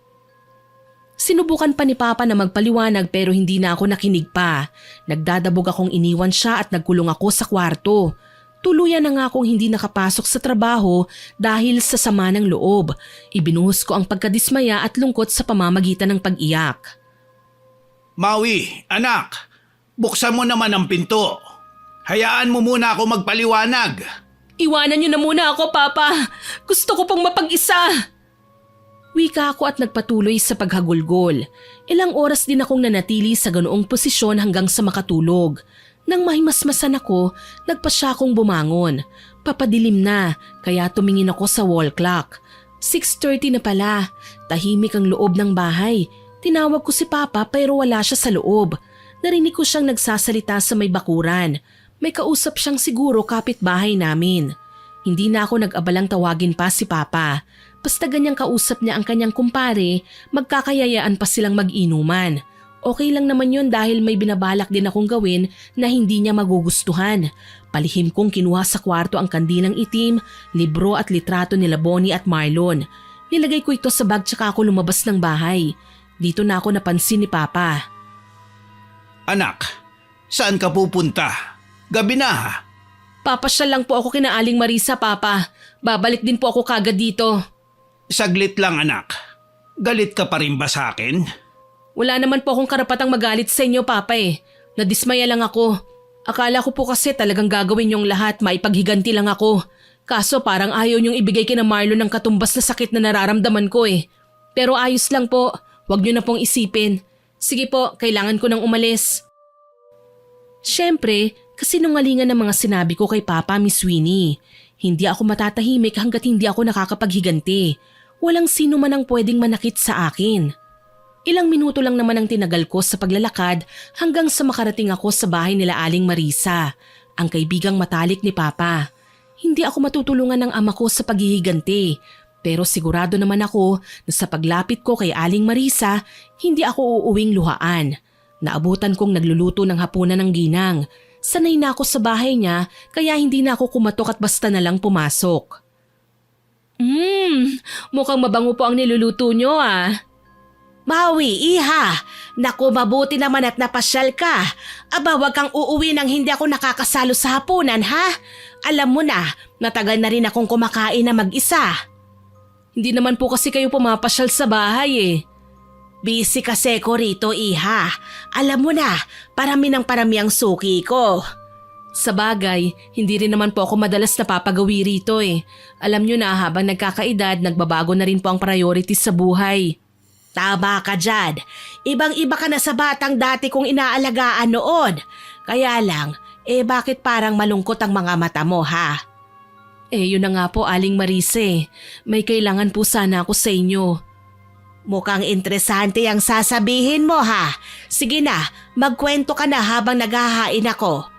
Sinubukan pa ni Papa na magpaliwanag pero hindi na ako nakinig pa. Nagdadabog akong iniwan siya at nagkulong ako sa kwarto. Tuluyan na nga akong hindi nakapasok sa trabaho dahil sa sama ng loob. Ibinuhos ko ang pagkadismaya at lungkot sa pamamagitan ng pag-iyak. Maui, anak. Buksan mo naman ang pinto. Hayaan mo muna ako magpaliwanag. Iwanan niyo na muna ako, Papa. Gusto ko pong mapag-isa. Wika ako at nagpatuloy sa paghagulgol. Ilang oras din akong nanatili sa ganoong posisyon hanggang sa makatulog. Nang mahimasmasan ako, nagpasya akong bumangon. Papadilim na, kaya tumingin ako sa wall clock. 6:30 na pala. Tahimik ang loob ng bahay. Tinawag ko si Papa pero wala siya sa loob. Narinig ko siyang nagsasalita sa may bakuran. May kausap siyang siguro kapitbahay namin. Hindi na ako nag-abalang tawagin pa si Papa. Basta ganyang kausap niya ang kanyang kumpare, magkakayayaan pa silang mag-inuman. Okay lang naman yun dahil may binabalak din akong gawin na hindi niya magugustuhan. Palihim kong kinuha sa kwarto ang kandilang itim, libro at litrato nila Bonnie at Marlon. Nilagay ko ito sa bag tsaka ako lumabas ng bahay. Dito na ako napansin ni Papa. Anak, saan ka pupunta? Gabi na ha? Papasyal lang po ako kina Aling Marisa, Papa. Babalik din po ako kagad dito. Saglit lang anak. Galit ka pa rin ba sa akin? Wala naman po akong karapatang magalit sa inyo, Papa eh. Nadismaya lang ako. Akala ko po kasi talagang gagawin yung lahat, maipaghiganti lang ako. Kaso parang ayaw niyong ibigay kina Marlon ng katumbas na sakit na nararamdaman ko eh. Pero ayos lang po, wag niyo na pong isipin. Sige po, kailangan ko nang umalis. Siyempre, kasinungalingan ng mga sinabi ko kay Papa, Miss Winnie. Hindi ako matatahimik hanggat hindi ako nakakapaghiganti. Walang sino man ang pwedeng manakit sa akin. Ilang minuto lang naman ang tinagal ko sa paglalakad hanggang sa makarating ako sa bahay nila Aling Marisa, ang kaibigang matalik ni Papa. Hindi ako matutulungan ng ama ko sa paghihiganti, pero sigurado naman ako na sa paglapit ko kay Aling Marisa, hindi ako uuwing luhaan. Naabutan kong nagluluto ng hapunan ng ginang. Sanay na ako sa bahay niya kaya hindi na ako kumatok at basta na lang pumasok. Mukhang mabango po ang niluluto niyo ah. Maui, iha. Naku, mabuti naman at napasyal ka. Aba, wag kang uuwi nang hindi ako nakakasalo sa hapunan, ha? Alam mo na, matagal na rin akong kumakain na mag-isa. Hindi naman po kasi kayo pumapasyal sa bahay eh. Busy kasi ko rito, iha. Alam mo na, parami ng parami ang suki ko. Sa bagay, hindi rin naman po ako madalas napapagawi rito eh. Alam nyo na habang nagkakaedad, nagbabago na rin po ang priorities sa buhay. Tama ka dyan. Ibang-iba ka na sa batang dati kong inaalagaan noon. Kaya lang, bakit parang malungkot ang mga mata mo, ha? Yun na nga po, Aling Marise. May kailangan po sana ako sa inyo. Mukhang interesante ang sasabihin mo, ha? Sige na, magkwento ka na habang naghahain ako.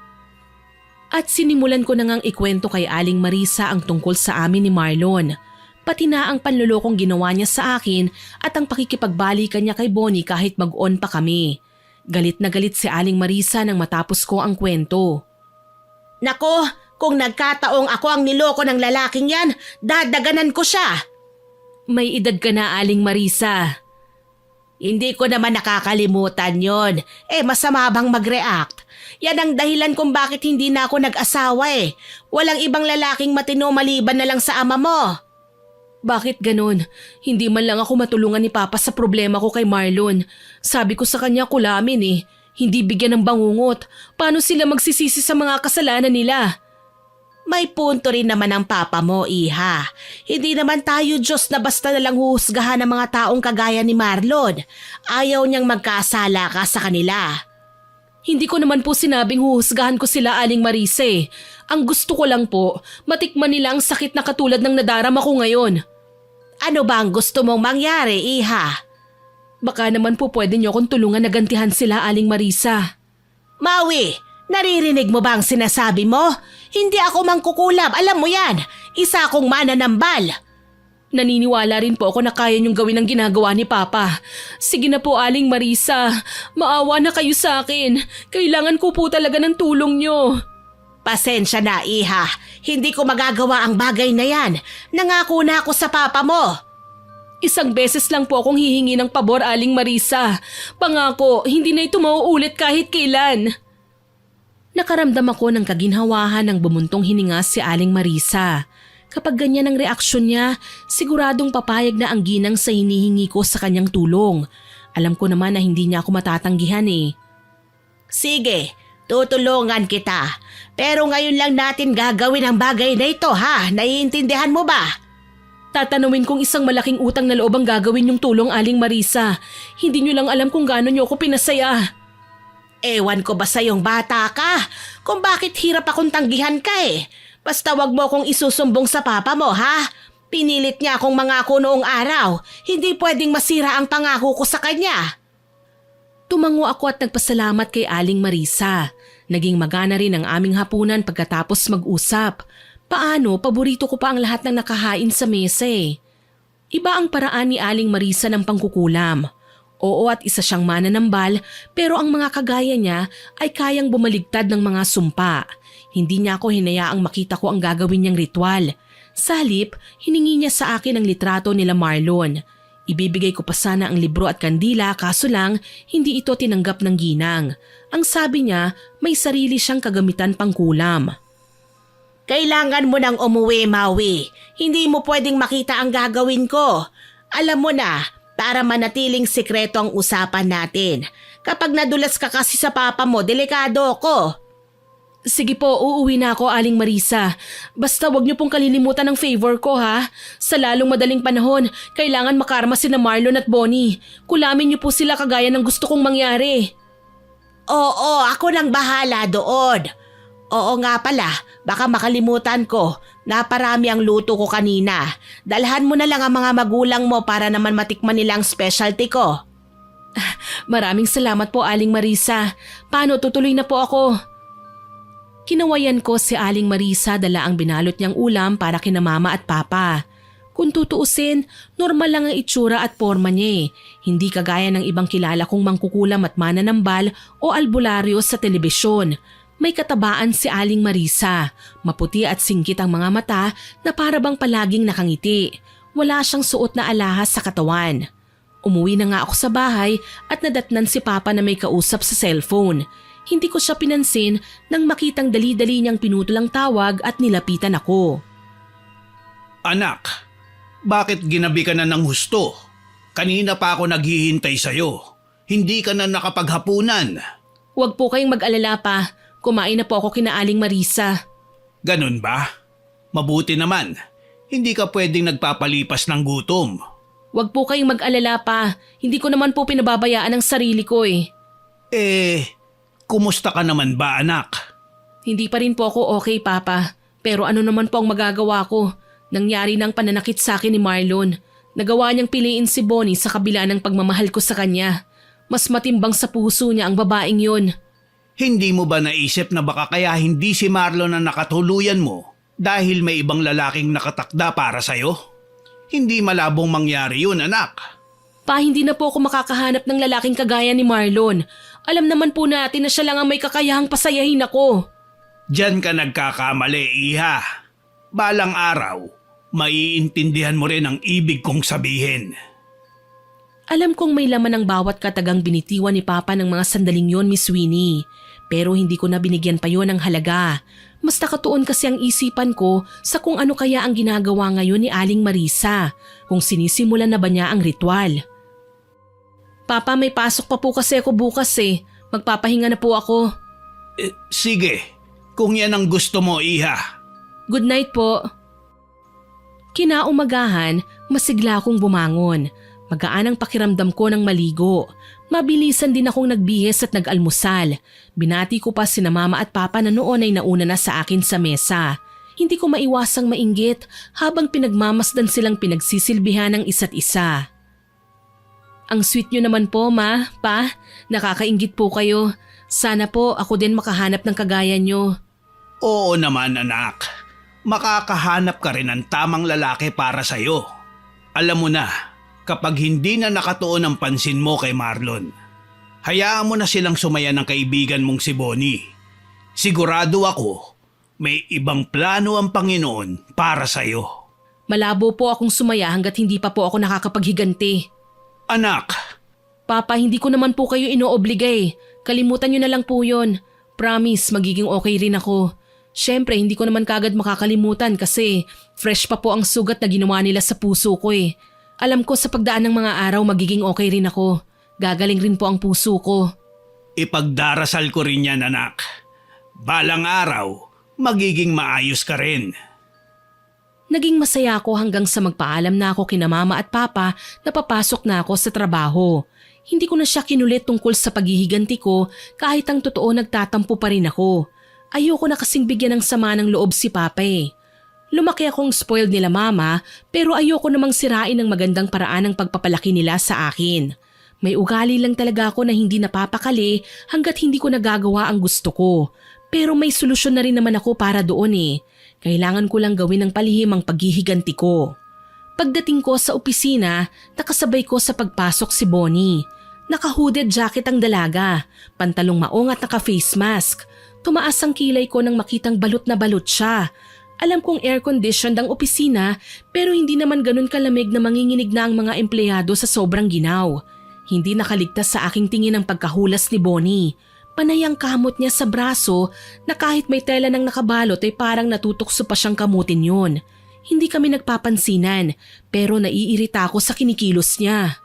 At sinimulan ko na ngang ikwento kay Aling Marisa ang tungkol sa amin ni Marlon. Pati na ang panlulokong ginawa niya sa akin at ang pakikipagbalikan niya kay Bonnie kahit mag-on pa kami. Galit na galit si Aling Marisa nang matapos ko ang kwento. Nako, kung nagkataong ako ang niloko ng lalaking yan, dadaganan ko siya. May edad ka na, Aling Marisa. Hindi ko naman nakakalimutan yon. Masama bang mag-react? Yan ang dahilan kung bakit hindi na ako nag-asawa eh. Walang ibang lalaking matino maliban na lang sa ama mo. Bakit ganon? Hindi man lang ako matulungan ni Papa sa problema ko kay Marlon. Sabi ko sa kanya kulamin eh. Hindi bigyan ng bangungot. Paano sila magsisisi sa mga kasalanan nila? May punto rin naman ang papa mo, iha. Hindi naman tayo Diyos na basta nalang huhusgahan ng mga taong kagaya ni Marlon. Ayaw niyang magkasala ka sa kanila. Hindi ko naman po sinabing huhusgahan ko sila, Aling Marise. Ang gusto ko lang po, matikman nila ang sakit na katulad ng nadarama ko ngayon. Ano ba ang gusto mong mangyari, iha? Baka naman po pwede niyo akong tulungan na gantihan sila, Aling Marisa. Maui, naririnig mo ba ang sinasabi mo? Hindi ako mangkukulam, alam mo yan. Isa akong mananambal. Naniniwala rin po ako na kaya niyong gawin ang ginagawa ni Papa. Sige na po, Aling Marisa. Maawa na kayo sa akin. Kailangan ko po talaga ng tulong niyo. Pasensya na, Iha. Hindi ko magagawa ang bagay na yan. Nangako na ako sa papa mo. Isang beses lang po akong hihingi ng pabor, Aling Marisa. Pangako, hindi na ito mauulit kahit kailan. Nakaramdam ako ng kaginhawahan ng bumuntong hininga si Aling Marisa. Kapag ganyan ang reaksyon niya, siguradong papayag na ang ginang sa hinihingi ko sa kanyang tulong. Alam ko naman na hindi niya ako matatanggihan eh. Sige, tutulungan kita. Pero ngayon lang natin gagawin ang bagay na ito, ha? Naiintindihan mo ba? Tatanawin kong isang malaking utang na loob ang gagawin yung tulong, Aling Marisa. Hindi niyo lang alam kung gaano niyo ako pinasaya. Ewan ko ba sa'yong bata ka? Kung bakit hirap akong tanggihan ka eh. Basta wag mo akong isusumbong sa papa mo, ha? Pinilit niya akong mangako noong araw. Hindi pwedeng masira ang pangako ko sa kanya. Tumango ako at nagpasalamat kay Aling Marisa. Naging magana rin ang aming hapunan pagkatapos mag-usap. Paano, paborito ko pa ang lahat ng nakahain sa mesa eh. Iba ang paraan ni Aling Marisa ng pangkukulam. Oo, at isa siyang mananambal, pero ang mga kagaya niya ay kayang bumaligtad ng mga sumpa. Hindi niya ako hinayaang makita ko ang gagawin niyang ritual. Sa halip, hiningi niya sa akin ang litrato nila Marlon. Ibibigay ko pa sana ang libro at kandila kaso lang hindi ito tinanggap ng ginang. Ang sabi niya may sarili siyang kagamitan pangkulam. Kailangan mo nang umuwi, Maui. Hindi mo pwedeng makita ang gagawin ko. Alam mo na, para manatiling sikreto ang usapan natin. Kapag nadulas ka kasi sa papa mo, delikado ko. Sige po, uuwi na ako, Aling Marisa. Basta wag niyo pong kalilimutan ang favor ko, ha? Sa lalong madaling panahon, kailangan makarma sina Marlon at Bonnie. Kulamin niyo po sila kagaya ng gusto kong mangyari. Oo, ako nang bahala doon. Oo nga pala, baka makalimutan ko. Naparami ang luto ko kanina. Dalhan mo na lang ang mga magulang mo para naman matikman nila ang specialty ko. Maraming salamat po, Aling Marisa. Paano, tutuloy na po ako? Kinawayan ko si Aling Marisa, dala ang binalot niyang ulam para kina mama at papa. Kung tutuusin, normal lang ang itsura at forma niya eh. Hindi kagaya ng ibang kilala kong mangkukulam at mananambal o albularyo sa telebisyon. May katabaan si Aling Marisa, maputi at singkit ang mga mata na para bang palaging nakangiti. Wala siyang suot na alahas sa katawan. Umuwi na nga ako sa bahay at nadatnan si Papa na may kausap sa cellphone. Hindi ko siya pinansin nang makitang dali-dali niyang pinutol ang tawag at nilapitan ako. Anak, bakit ginabi ka na ng husto? Kanina pa ako naghihintay sa'yo. Hindi ka na nakapaghapunan. Huwag po kayong mag-alala pa. Kumain na po ako kina Aling Marisa. Ganun ba? Mabuti naman. Hindi ka pwedeng nagpapalipas ng gutom. Huwag po kayong mag-alala pa. Hindi ko naman po pinababayaan ang sarili ko eh. Kumusta ka naman ba, anak? Hindi pa rin po ako okay, Papa. Pero ano naman po ang magagawa ko? Nangyari ng pananakit sa akin ni Marlon. Nagawa niyang piliin si Bonnie sa kabila ng pagmamahal ko sa kanya. Mas matimbang sa puso niya ang babaeng yun. Hindi mo ba naisip na baka kaya hindi si Marlon ang nakatuluyan mo dahil may ibang lalaking nakatakda para sa'yo? Hindi malabong mangyari yun, anak. Pa, hindi na po ako makakahanap ng lalaking kagaya ni Marlon. Alam naman po natin na siya lang ang may kakayahang pasayahin ako. Diyan ka nagkakamali, Iha. Balang araw, maiintindihan mo rin ang ibig kong sabihin. Alam kong may laman ang bawat katagang binitiwan ni Papa ng mga sandaling yon, Miss Winnie. Pero hindi ko na binigyan pa yon ng halaga. Mas nakatuon kasi ang isipan ko sa kung ano kaya ang ginagawa ngayon ni Aling Marisa. Kung sinisimulan na ba niya ang ritual. Papa, may pasok pa po kasi ako bukas eh. Magpapahinga na po ako. Sige, kung yan ang gusto mo, Iha. Good night po. Kinaumagahan, masigla akong bumangon. Magaan ang pakiramdam ko ng maligo. Mabilisan din akong nagbihis at nag-almusal. Binati ko pa sina mama at papa na noon ay nauna na sa akin sa mesa. Hindi ko maiwasang mainggit habang pinagmamasdan silang pinagsisilbihan ng isa't isa. Ang sweet nyo naman po, ma, pa. Nakakainggit po kayo. Sana po ako din makahanap ng kagaya nyo. Oo naman, anak. Makakahanap ka rin ng tamang lalaki para sa'yo. Alam mo na, kapag hindi na nakatuon ang pansin mo kay Marlon, hayaan mo na silang sumaya ng kaibigan mong si Bonnie. Sigurado ako, may ibang plano ang Panginoon para sa'yo. Malabo po akong sumaya hanggat hindi pa po ako nakakapaghiganti. Anak, Papa, hindi ko naman po kayo inoobliga eh. Kalimutan nyo na lang po yun. Promise, magiging okay rin ako. Siyempre, hindi ko naman kagad makakalimutan kasi fresh pa po ang sugat na ginawa nila sa puso ko eh. Alam ko sa pagdaan ng mga araw magiging okay rin ako. Gagaling rin po ang puso ko. ipagdarasal ko rin yan, anak. Balang araw, magiging maayos ka rin. Naging masaya ako hanggang sa magpaalam na ako kina mama at papa na papasok na ako sa trabaho. Hindi ko na siya kinulit tungkol sa paghihiganti ko kahit ang totoo nagtatampo pa rin ako. Ayoko na kasing bigyan ng sama ng loob si papa eh. Lumaki akong spoiled nila mama pero ayoko namang sirain ng magandang paraan ng pagpapalaki nila sa akin. May ugali lang talaga ako na hindi napapakali hanggat hindi ko nagagawa ang gusto ko. Pero may solusyon na rin naman ako para doon eh. Kailangan ko lang gawin ng palihim ang paghihiganti ko. Pagdating ko sa opisina, nakasabay ko sa pagpasok si Bonnie. Naka-hooded jacket ang dalaga, pantalong maong at naka-face mask. Tumaas ang kilay ko nang makitang balot na balot siya. Alam kong air-conditioned ang opisina pero hindi naman ganun kalamig na manginginig na ang mga empleyado sa sobrang ginaw. Hindi nakaligtas sa aking tingin ang pagkahulas ni Bonnie. Panay ang kamot niya sa braso na kahit may tela ng nakabalot ay parang natutukso pa siyang kamutin yun. Hindi kami nagpapansinan pero naiirita ako sa kinikilos niya.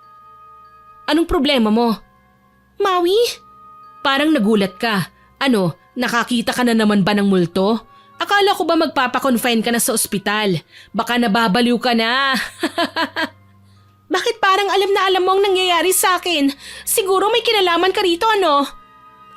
Anong problema mo? Maui? Parang nagulat ka. Ano, nakakita ka na naman ba ng multo? Akala ko ba magpapakonfine ka na sa ospital? Baka nababaliw ka na. Bakit parang alam na alam mo ang nangyayari sa akin? Siguro may kinalaman ka rito ano?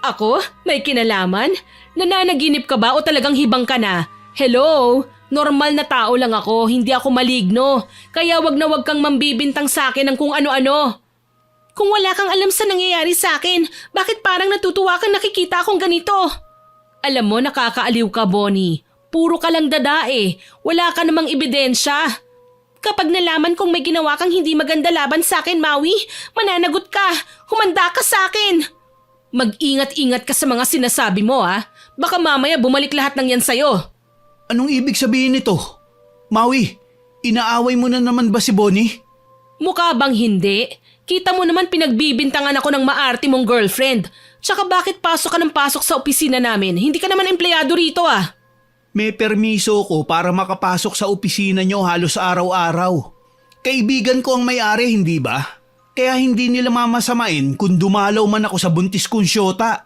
Ako? May kinalaman? Nananaginip ka ba o talagang hibang ka na? Hello? Normal na tao lang ako, hindi ako maligno. Kaya wag na wag kang mambibintang sa akin ng kung ano-ano. Kung wala kang alam sa nangyayari sa akin, bakit parang natutuwa kang nakikita akong ganito? Alam mo, nakakaaliw ka, Bonnie. Puro ka lang dadae. Wala ka namang ebidensya. Kapag nalaman kong may ginawa kang hindi maganda laban sa akin, Maui, mananagot ka. Humanda ka sa akin. Mag-ingat-ingat ka sa mga sinasabi mo, ha? Baka mamaya bumalik lahat ng yan sa'yo. Anong ibig sabihin nito? Maui, inaaway mo na naman ba si Bonnie? Mukha bang hindi? Kita mo naman pinagbibintangan ako ng maarte mong girlfriend. Tsaka bakit pasok ka ng pasok sa opisina namin? Hindi ka naman empleyado rito ah. May permiso ko para makapasok sa opisina nyo halos araw-araw. Kaibigan ko ang may-ari, hindi ba? Kaya hindi nila mamasamain kung dumalaw man ako sa buntis kong syota.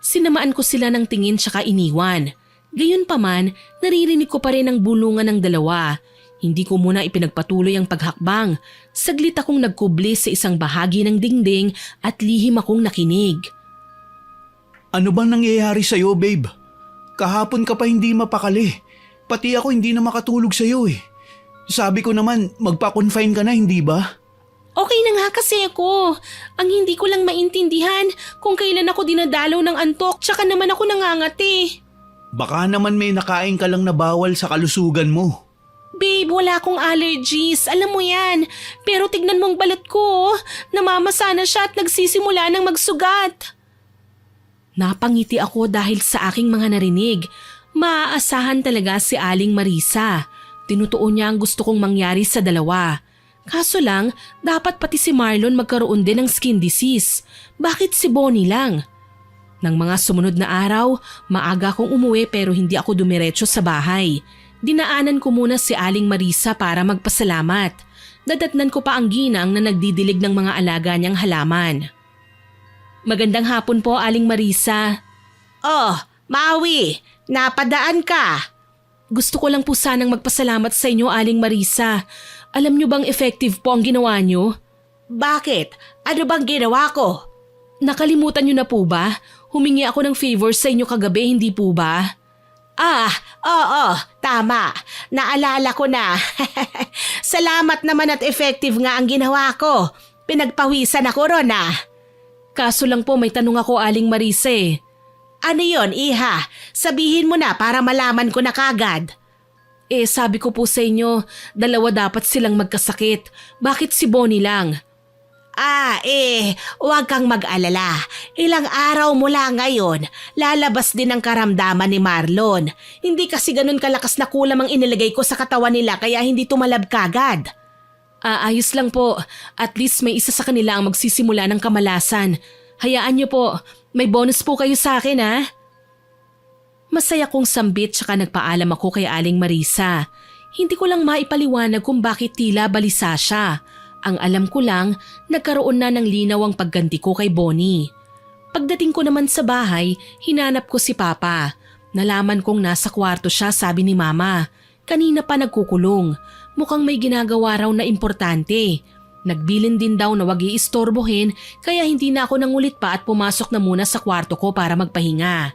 Sinamaan ko sila ng tingin tsaka iniwan. Gayunpaman, naririnig ko pa rin ang bulungan ng dalawa. Hindi ko muna ipinagpatuloy ang paghakbang. Saglit akong nagkubli sa isang bahagi ng dingding at lihim akong nakinig. Ano bang nangyayari sa'yo, babe? Kahapon ka pa hindi mapakali. Pati ako hindi na makatulog sa'yo eh. Sabi ko naman, magpa-confine ka na, hindi ba? Okay na nga kasi ako. Ang hindi ko lang maintindihan kung kailan ako dinadalaw ng antok tsaka naman ako nangangati. Baka naman may nakain ka lang na bawal sa kalusugan mo. Babe, wala akong allergies. Alam mo yan. Pero tignan mong balat ko. Namamasa na siya at nagsisimula ng magsugat. Napangiti ako dahil sa aking mga narinig. Maaasahan talaga si Aling Marisa. Tinutuon niya ang gusto kong mangyari sa dalawa. Kaso lang, dapat pati si Marlon magkaroon din ng skin disease. Bakit si Bonnie lang? Nang mga sumunod na araw, maaga akong umuwi pero hindi ako dumiretso sa bahay. Dinaanan ko muna si Aling Marisa para magpasalamat. Dadatnan ko pa ang ginang na nagdidilig ng mga alaga niyang halaman. Magandang hapon po, Aling Marisa. Oh, Maui, napadaan ka. Gusto ko lang po sanang magpasalamat sa inyo, Aling Marisa. Alam niyo bang effective po ang ginawa niyo? Bakit? Ano bang ginawa ko? Nakalimutan niyo na po ba? Humingi ako ng favor sa inyo kagabi, hindi po ba? Oo, tama. Naalala ko na. Salamat naman at effective nga ang ginawa ko. Pinagpawisan ako ron ah. Kaso lang po may tanong ako, Aling Marisa eh. Ano yon, iha? Sabihin mo na para malaman ko na kagad. Sabi ko po sa inyo, dalawa dapat silang magkasakit. Bakit si Bonnie lang? Huwag kang mag-alala. Ilang araw mula ngayon, lalabas din ang karamdaman ni Marlon. Hindi kasi ganun kalakas na kulam ang inilagay ko sa katawan nila kaya hindi tumalab kagad. Ayos lang po. At least may isa sa kanila ang magsisimula ng kamalasan. Hayaan niyo po, may bonus po kayo sa akin ha. Masaya kong sambit tsaka nagpaalam ako kay Aling Marisa. Hindi ko lang maipaliwanag kung bakit tila balisa siya. Ang alam ko lang, nagkaroon na ng linaw ang pagganti ko kay Bonnie. Pagdating ko naman sa bahay, hinanap ko si Papa. Nalaman kong nasa kwarto siya, sabi ni Mama. Kanina pa nagkukulong. Mukhang may ginagawa raw na importante. Nagbilin din daw na wag iistorbohin kaya hindi na ako nangulit pa at pumasok na muna sa kwarto ko para magpahinga.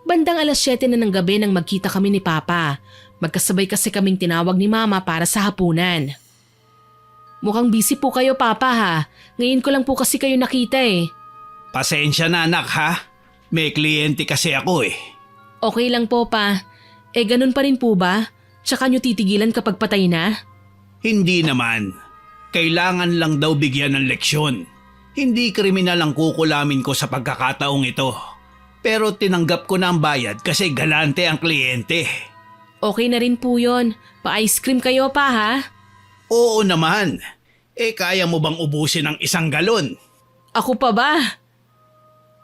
Bandang 7:00 na ng gabi nang magkita kami ni Papa. Magkasabay kasi kaming tinawag ni Mama para sa hapunan. Mukhang busy po kayo, Papa ha. Ngayon ko lang po kasi kayo nakita eh. Pasensya na anak ha. May kliyente kasi ako eh. Okay lang po pa. Ganun pa rin po ba? Tsaka nyo titigilan kapag patay na? Hindi naman. Kailangan lang daw bigyan ng leksyon. Hindi kriminal ang kukulamin ko sa pagkakataong ito. Pero tinanggap ko na ang bayad kasi galante ang kliyente. Okay na rin po yun. Pa-ice cream kayo pa ha? Oo naman. Kaya mo bang ubusin ng 1 galon? Ako pa ba?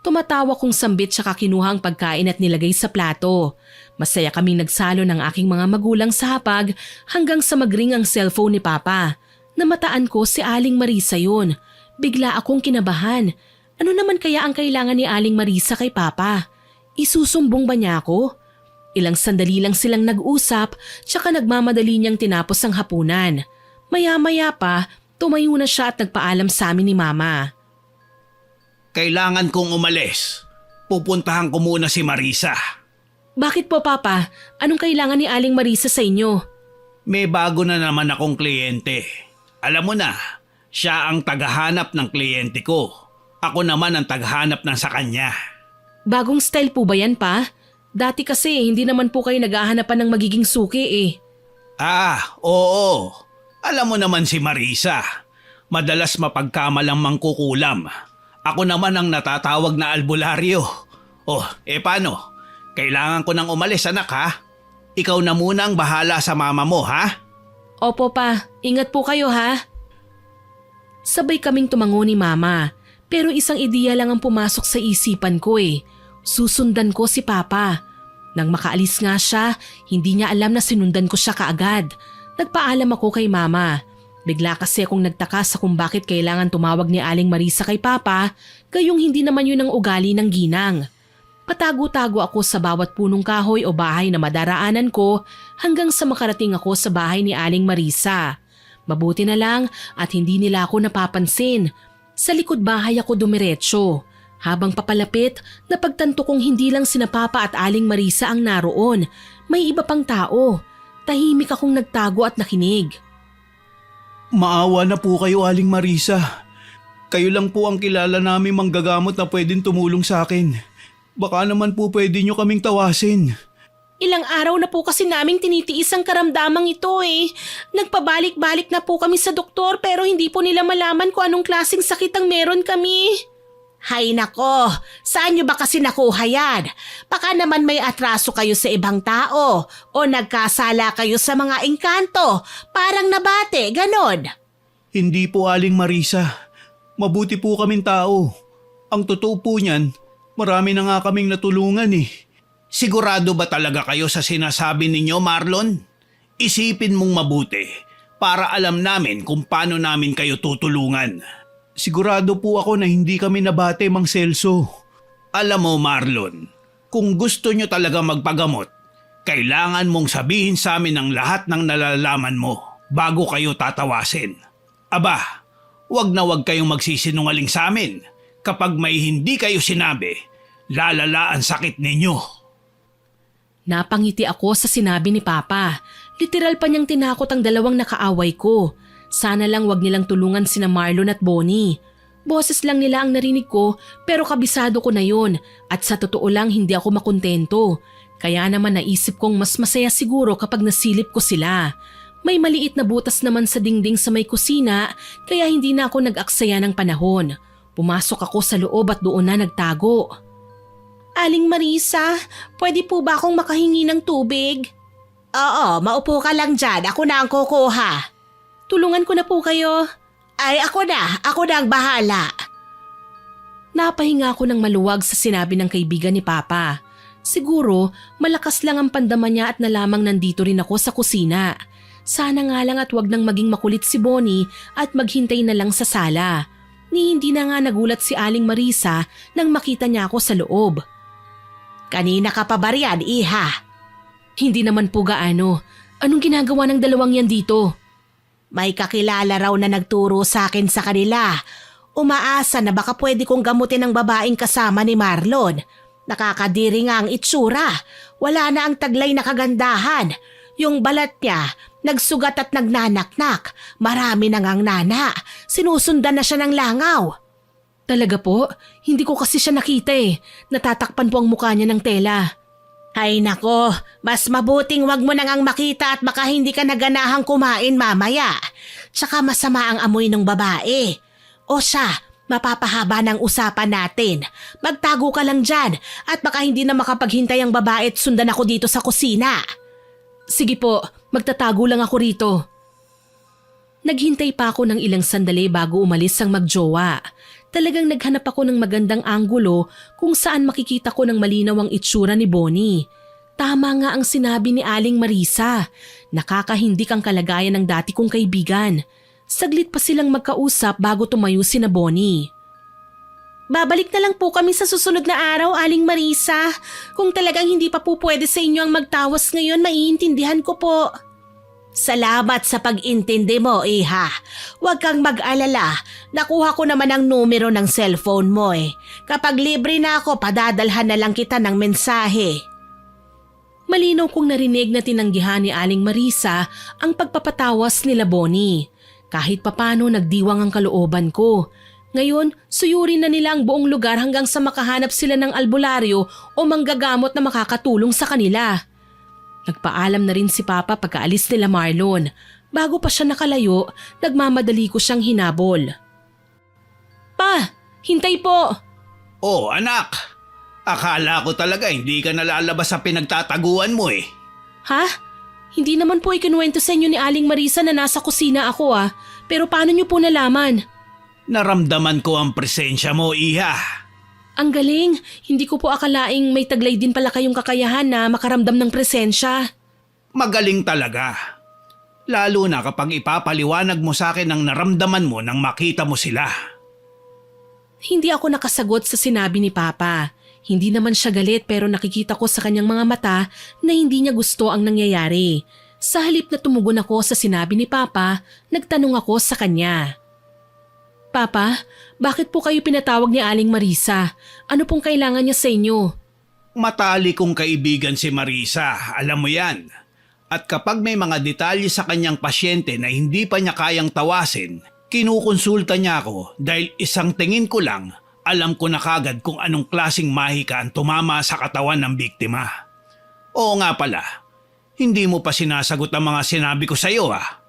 Tumatawa kong sambit tsaka kinuha ang pagkain at nilagay sa plato. Masaya kaming nagsalo ng aking mga magulang sa hapag hanggang sa magring ang cellphone ni Papa. Namataan ko si Aling Marisa yun. Bigla akong kinabahan. Ano naman kaya ang kailangan ni Aling Marisa kay Papa? Isusumbong ba niya ako? Ilang sandali lang silang nag-usap tsaka nagmamadali niyang tinapos ang hapunan. Maya-maya pa, tumayo na siya at nagpaalam sa amin ni Mama. Kailangan kong umalis. Pupuntahan ko muna si Marisa. Bakit po Papa? Anong kailangan ni Aling Marisa sa inyo? May bago na naman akong kliyente. Alam mo na, siya ang tagahanap ng kliyente ko. Ako naman ang tagahanap ng sa kanya. Bagong style po ba yan pa? Dati kasi hindi naman po kayo naghahanapan ng magiging suki eh. Oo. Alam mo naman si Marisa. Madalas mapagkamalang mangkukulam. Ako naman ang natatawag na albularyo. Paano? Kailangan ko nang umalis anak ha? Ikaw na muna ang bahala sa mama mo ha? Opo pa, ingat po kayo ha. Sabay kaming tumango ni Mama. Pero isang ideya lang ang pumasok sa isipan ko eh. Susundan ko si Papa. Nang makaalis nga siya, hindi niya alam na sinundan ko siya kaagad. Nagpaalam ako kay Mama. Bigla kasi akong nagtaka sa kung bakit kailangan tumawag ni Aling Marisa kay Papa, gayong hindi naman yun ang ugali ng ginang. Patago-tago ako sa bawat punong kahoy o bahay na madaraanan ko hanggang sa makarating ako sa bahay ni Aling Marisa. Mabuti na lang at hindi nila ako napapansin. Sa likod bahay ako dumiretso. Habang papalapit, napagtanto kong hindi lang sina Papa at Aling Marisa ang naroon. May iba pang tao. Tahimik akong nagtago at nakinig. Maawa na po kayo Aling Marisa. Kayo lang po ang kilala namin manggagamot na pwedeng tumulong sa akin. Baka naman po pwede nyo kaming tawasin. Ilang araw na po kasi naming tinitiis ang karamdamang ito eh. Nagpabalik-balik na po kami sa doktor pero hindi po nila malaman kung anong klaseng sakit ang meron kami. Hay nako, saan nyo ba kasi nakuha yan? Baka naman may atraso kayo sa ibang tao o nagkasala kayo sa mga engkanto, parang nabate, ganon. Hindi po Aling Marisa. Mabuti po kaming tao. Ang totoo po niyan, marami na nga kaming natulungan eh. Sigurado ba talaga kayo sa sinasabi ninyo, Marlon? Isipin mong mabuti para alam namin kung paano namin kayo tutulungan. Sigurado po ako na hindi kami nabate, Mang Celso. Alam mo, Marlon, kung gusto nyo talaga magpagamot, kailangan mong sabihin sa amin ang lahat ng nalalaman mo bago kayo tatawasin. Aba, wag na wag kayong magsisinungaling sa amin. Kapag may hindi kayo sinabi, lalala ang sakit ninyo. Napangiti ako sa sinabi ni Papa. Literal pa niyang tinakot ang dalawang nakaaway ko. Sana lang wag nilang tulungan sina Marlon at Bonnie. Boses lang nila ang narinig ko pero kabisado ko na yun at sa totoo lang hindi ako makontento. Kaya naman naisip kong mas masaya siguro kapag nasilip ko sila. May maliit na butas naman sa dingding sa may kusina kaya hindi na ako nag-aksaya ng panahon. Pumasok ako sa loob at doon na nagtago. Aling Marisa, pwede po ba akong makahingi ng tubig? Oo, maupo ka lang dyan. Ako na ang kukuha. Tulungan ko na po kayo. Ay, ako na ang bahala. Napahinga ako ng maluwag sa sinabi ng kaibigan ni Papa. Siguro, malakas lang ang pandama niya at nalamang nandito rin ako sa kusina. Sana nga lang at wag nang maging makulit si Bonnie at maghintay na lang sa sala. Ni hindi na nga nagulat si Aling Marisa nang makita niya ako sa loob. Kanina ka pa ba riyan, iha? Hindi naman po gaano. Anong ginagawa ng dalawang yan dito? May kakilala raw na nagturo sa akin sa kanila. Umaasa na baka pwede kong gamutin ang babaeng kasama ni Marlon. Nakakadiri nga ang itsura. Wala na ang taglay na kagandahan. Yung balat niya, nagsugat at nagnanaknak. Marami na ngang nana. Sinusundan na siya ng langaw. Talaga po? Hindi ko kasi siya nakita eh. Natatakpan po ang mukha niya ng tela. Ay nako, mas mabuting wag mo nang ang makita at baka hindi ka naganahang kumain mamaya. Tsaka masama ang amoy ng babae. O siya, mapapahaba ng usapan natin. Magtago ka lang dyan at baka hindi na makapaghintay ang babae at sundan ako dito sa kusina. Sige po, magtatago lang ako rito. Naghintay pa ako ng ilang sandali bago umalis ang magjowa. Talagang naghanap ako ng magandang anggulo kung saan makikita ko ng malinaw ang itsura ni Bonnie. Tama nga ang sinabi ni Aling Marisa. Nakakahindik ang kalagayan ng dati kong kaibigan. Saglit pa silang magkausap bago tumayo sina Bonnie. Babalik na lang po kami sa susunod na araw, Aling Marisa. Kung talagang hindi pa po pwede sa inyo ang magtawas ngayon, maiintindihan ko po. Salamat sa pag-intindi mo, iha. Huwag kang mag-alala. Nakuha ko naman ang numero ng cellphone mo eh. Kapag libre na ako, padadalhan na lang kita ng mensahe. Malinaw kong narinig na tinanggihan ni Aling Marisa ang pagpapatawas nila Bonnie. Kahit papano nagdiwang ang kalooban ko. Ngayon, suyurin na nila ang buong lugar hanggang sa makahanap sila ng albularyo o manggagamot na makakatulong sa kanila. Nagpaalam na rin si Papa pagkaalis nila Marlon. Bago pa siya nakalayo, nagmamadali ko siyang hinabol. Pa, hintay po! Oh, anak! Akala ko talaga hindi ka nalalabas sa pinagtataguan mo eh. Ha? Hindi naman po ikinuwento sa inyo ni Aling Marisa na nasa kusina ako ah. Pero paano niyo po nalaman? Naramdaman ko ang presensya mo, iha. Ang galing, hindi ko po akalaing may taglay din pala kayong kakayahan na makaramdam ng presensya. Magaling talaga. Lalo na kapag ipapaliwanag mo sa akin ang naramdaman mo nang makita mo sila. Hindi ako nakasagot sa sinabi ni Papa. Hindi naman siya galit pero nakikita ko sa kanyang mga mata na hindi niya gusto ang nangyayari. Sa halip na tumugon ako sa sinabi ni Papa, nagtanong ako sa kanya. Papa, bakit po kayo pinatawag ni Aling Marisa? Ano pong kailangan niya sa inyo? Matali kong kaibigan si Marisa, alam mo yan. At kapag may mga detalye sa kanyang pasyente na hindi pa niya kayang tawasin, kinukonsulta niya ako dahil isang tingin ko lang, alam ko na kagad kung anong klaseng mahika ang tumama sa katawan ng biktima. Oo nga pala, hindi mo pa sinasagot ang mga sinabi ko sa iyo ah.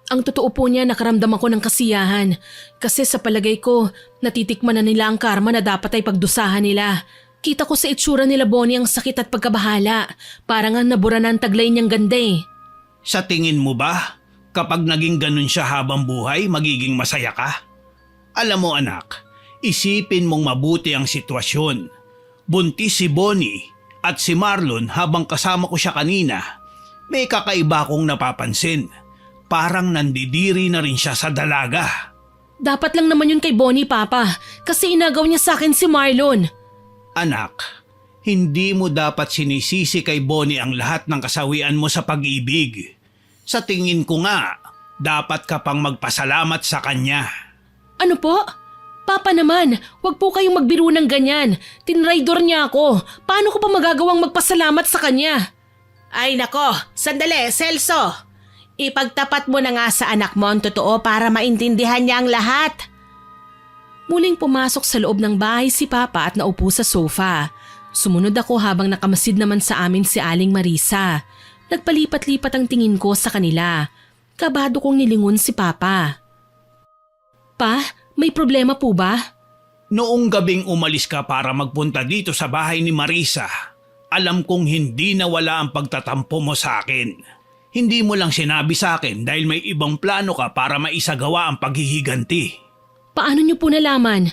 Ang totoo po niya nakaramdam ako ng kasiyahan kasi sa palagay ko natitikman na nila ang karma na dapat ay pagdusahan nila. Kita ko sa itsura nila Bonnie ang sakit at pagkabahala. Parang ang nabura na ang taglay niyang ganda eh. Sa tingin mo ba, kapag naging ganun siya habang buhay, magiging masaya ka? Alam mo anak, isipin mong mabuti ang sitwasyon. Buntis si Bonnie at si Marlon habang kasama ko siya kanina. May kakaiba akong napapansin. Parang nandidiri na rin siya sa dalaga. Dapat lang naman yun kay Bonnie, Papa, kasi inagaw niya sa akin si Marlon. Anak, hindi mo dapat sinisisi kay Bonnie ang lahat ng kasawian mo sa pag-ibig. Sa tingin ko nga, dapat ka pang magpasalamat sa kanya. Ano po? Papa naman, wag po kayong magbiro ng ganyan. Tinraidor niya ako. Paano ko pa magagawang magpasalamat sa kanya? Ay nako, sandali, Celso. Ipagtapat mo na nga sa anak mo ang totoo para maintindihan niya ang lahat. Muling pumasok sa loob ng bahay si Papa at naupo sa sofa. Sumunod ako habang nakamasid naman sa amin si Aling Marisa. Nagpalipat-lipat ang tingin ko sa kanila. Kabado kong nilingon si Papa. Pa, may problema po ba? Noong gabing umalis ka para magpunta dito sa bahay ni Marisa, alam kong hindi nawala ang pagtatampo mo sa akin. Hindi mo lang sinabi sa akin dahil may ibang plano ka para maisagawa ang paghihiganti. Paano niyo po nalaman?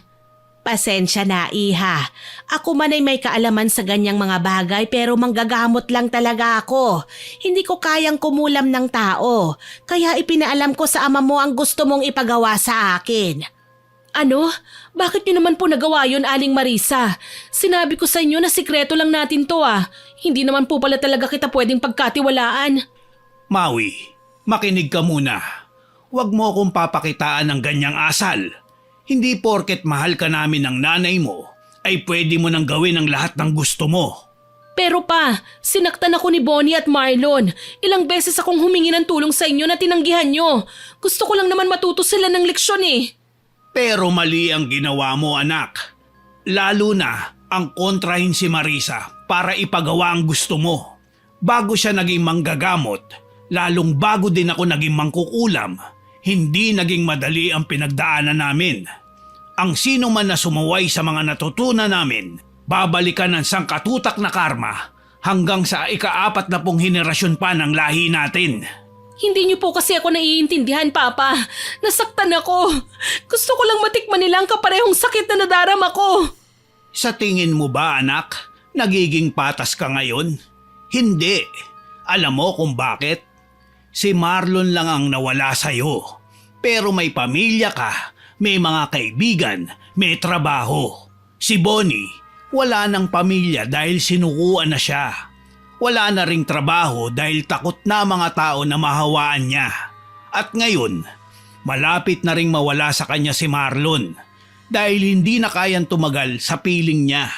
Pasensya na, Iha. Ako man ay may kaalaman sa ganyang mga bagay pero manggagamot lang talaga ako. Hindi ko kayang kumulam ng tao. Kaya ipinaalam ko sa ama mo ang gusto mong ipagawa sa akin. Ano? Bakit niyo naman po nagawa yun, Aling Marisa? Sinabi ko sa inyo na sikreto lang natin to ah. Hindi naman po pala talaga kita pwedeng pagkatiwalaan. Maui, makinig ka muna. Huwag mo akong papakitaan ng ganyang asal. Hindi porket mahal ka namin ng nanay mo, ay pwede mo nang gawin ang lahat ng gusto mo. Pero pa, sinaktan ako ni Bonnie at Marlon. Ilang beses akong humingi ng tulong sa inyo na tinanggihan nyo. Gusto ko lang naman matuto sila ng leksyon eh. Pero mali ang ginawa mo, anak. Lalo na ang kontrahin si Marisa para ipagawa ang gusto mo. Bago siya naging manggagamot, lalong bago din ako naging mangkukulam, hindi naging madali ang pinagdaanan namin. Ang sino man na sumuway sa mga natutunan namin, babalikan ng sangkatutak na karma hanggang sa ika-40 henerasyon pa ng lahi natin. Hindi niyo po kasi ako naiintindihan, Papa. Nasaktan ako. Gusto ko lang matikman nila ang kaparehong sakit na nadarama ko. Sa tingin mo ba, anak, nagiging patas ka ngayon? Hindi. Alam mo kung bakit? Si Marlon lang ang nawala sa'yo. Pero may pamilya ka, may mga kaibigan, may trabaho. Si Bonnie, wala ng pamilya dahil sinukuan na siya. Wala na ring trabaho dahil takot na mga tao na mahawaan niya. At ngayon, malapit na ring mawala sa kanya si Marlon dahil hindi na kayang tumagal sa piling niya.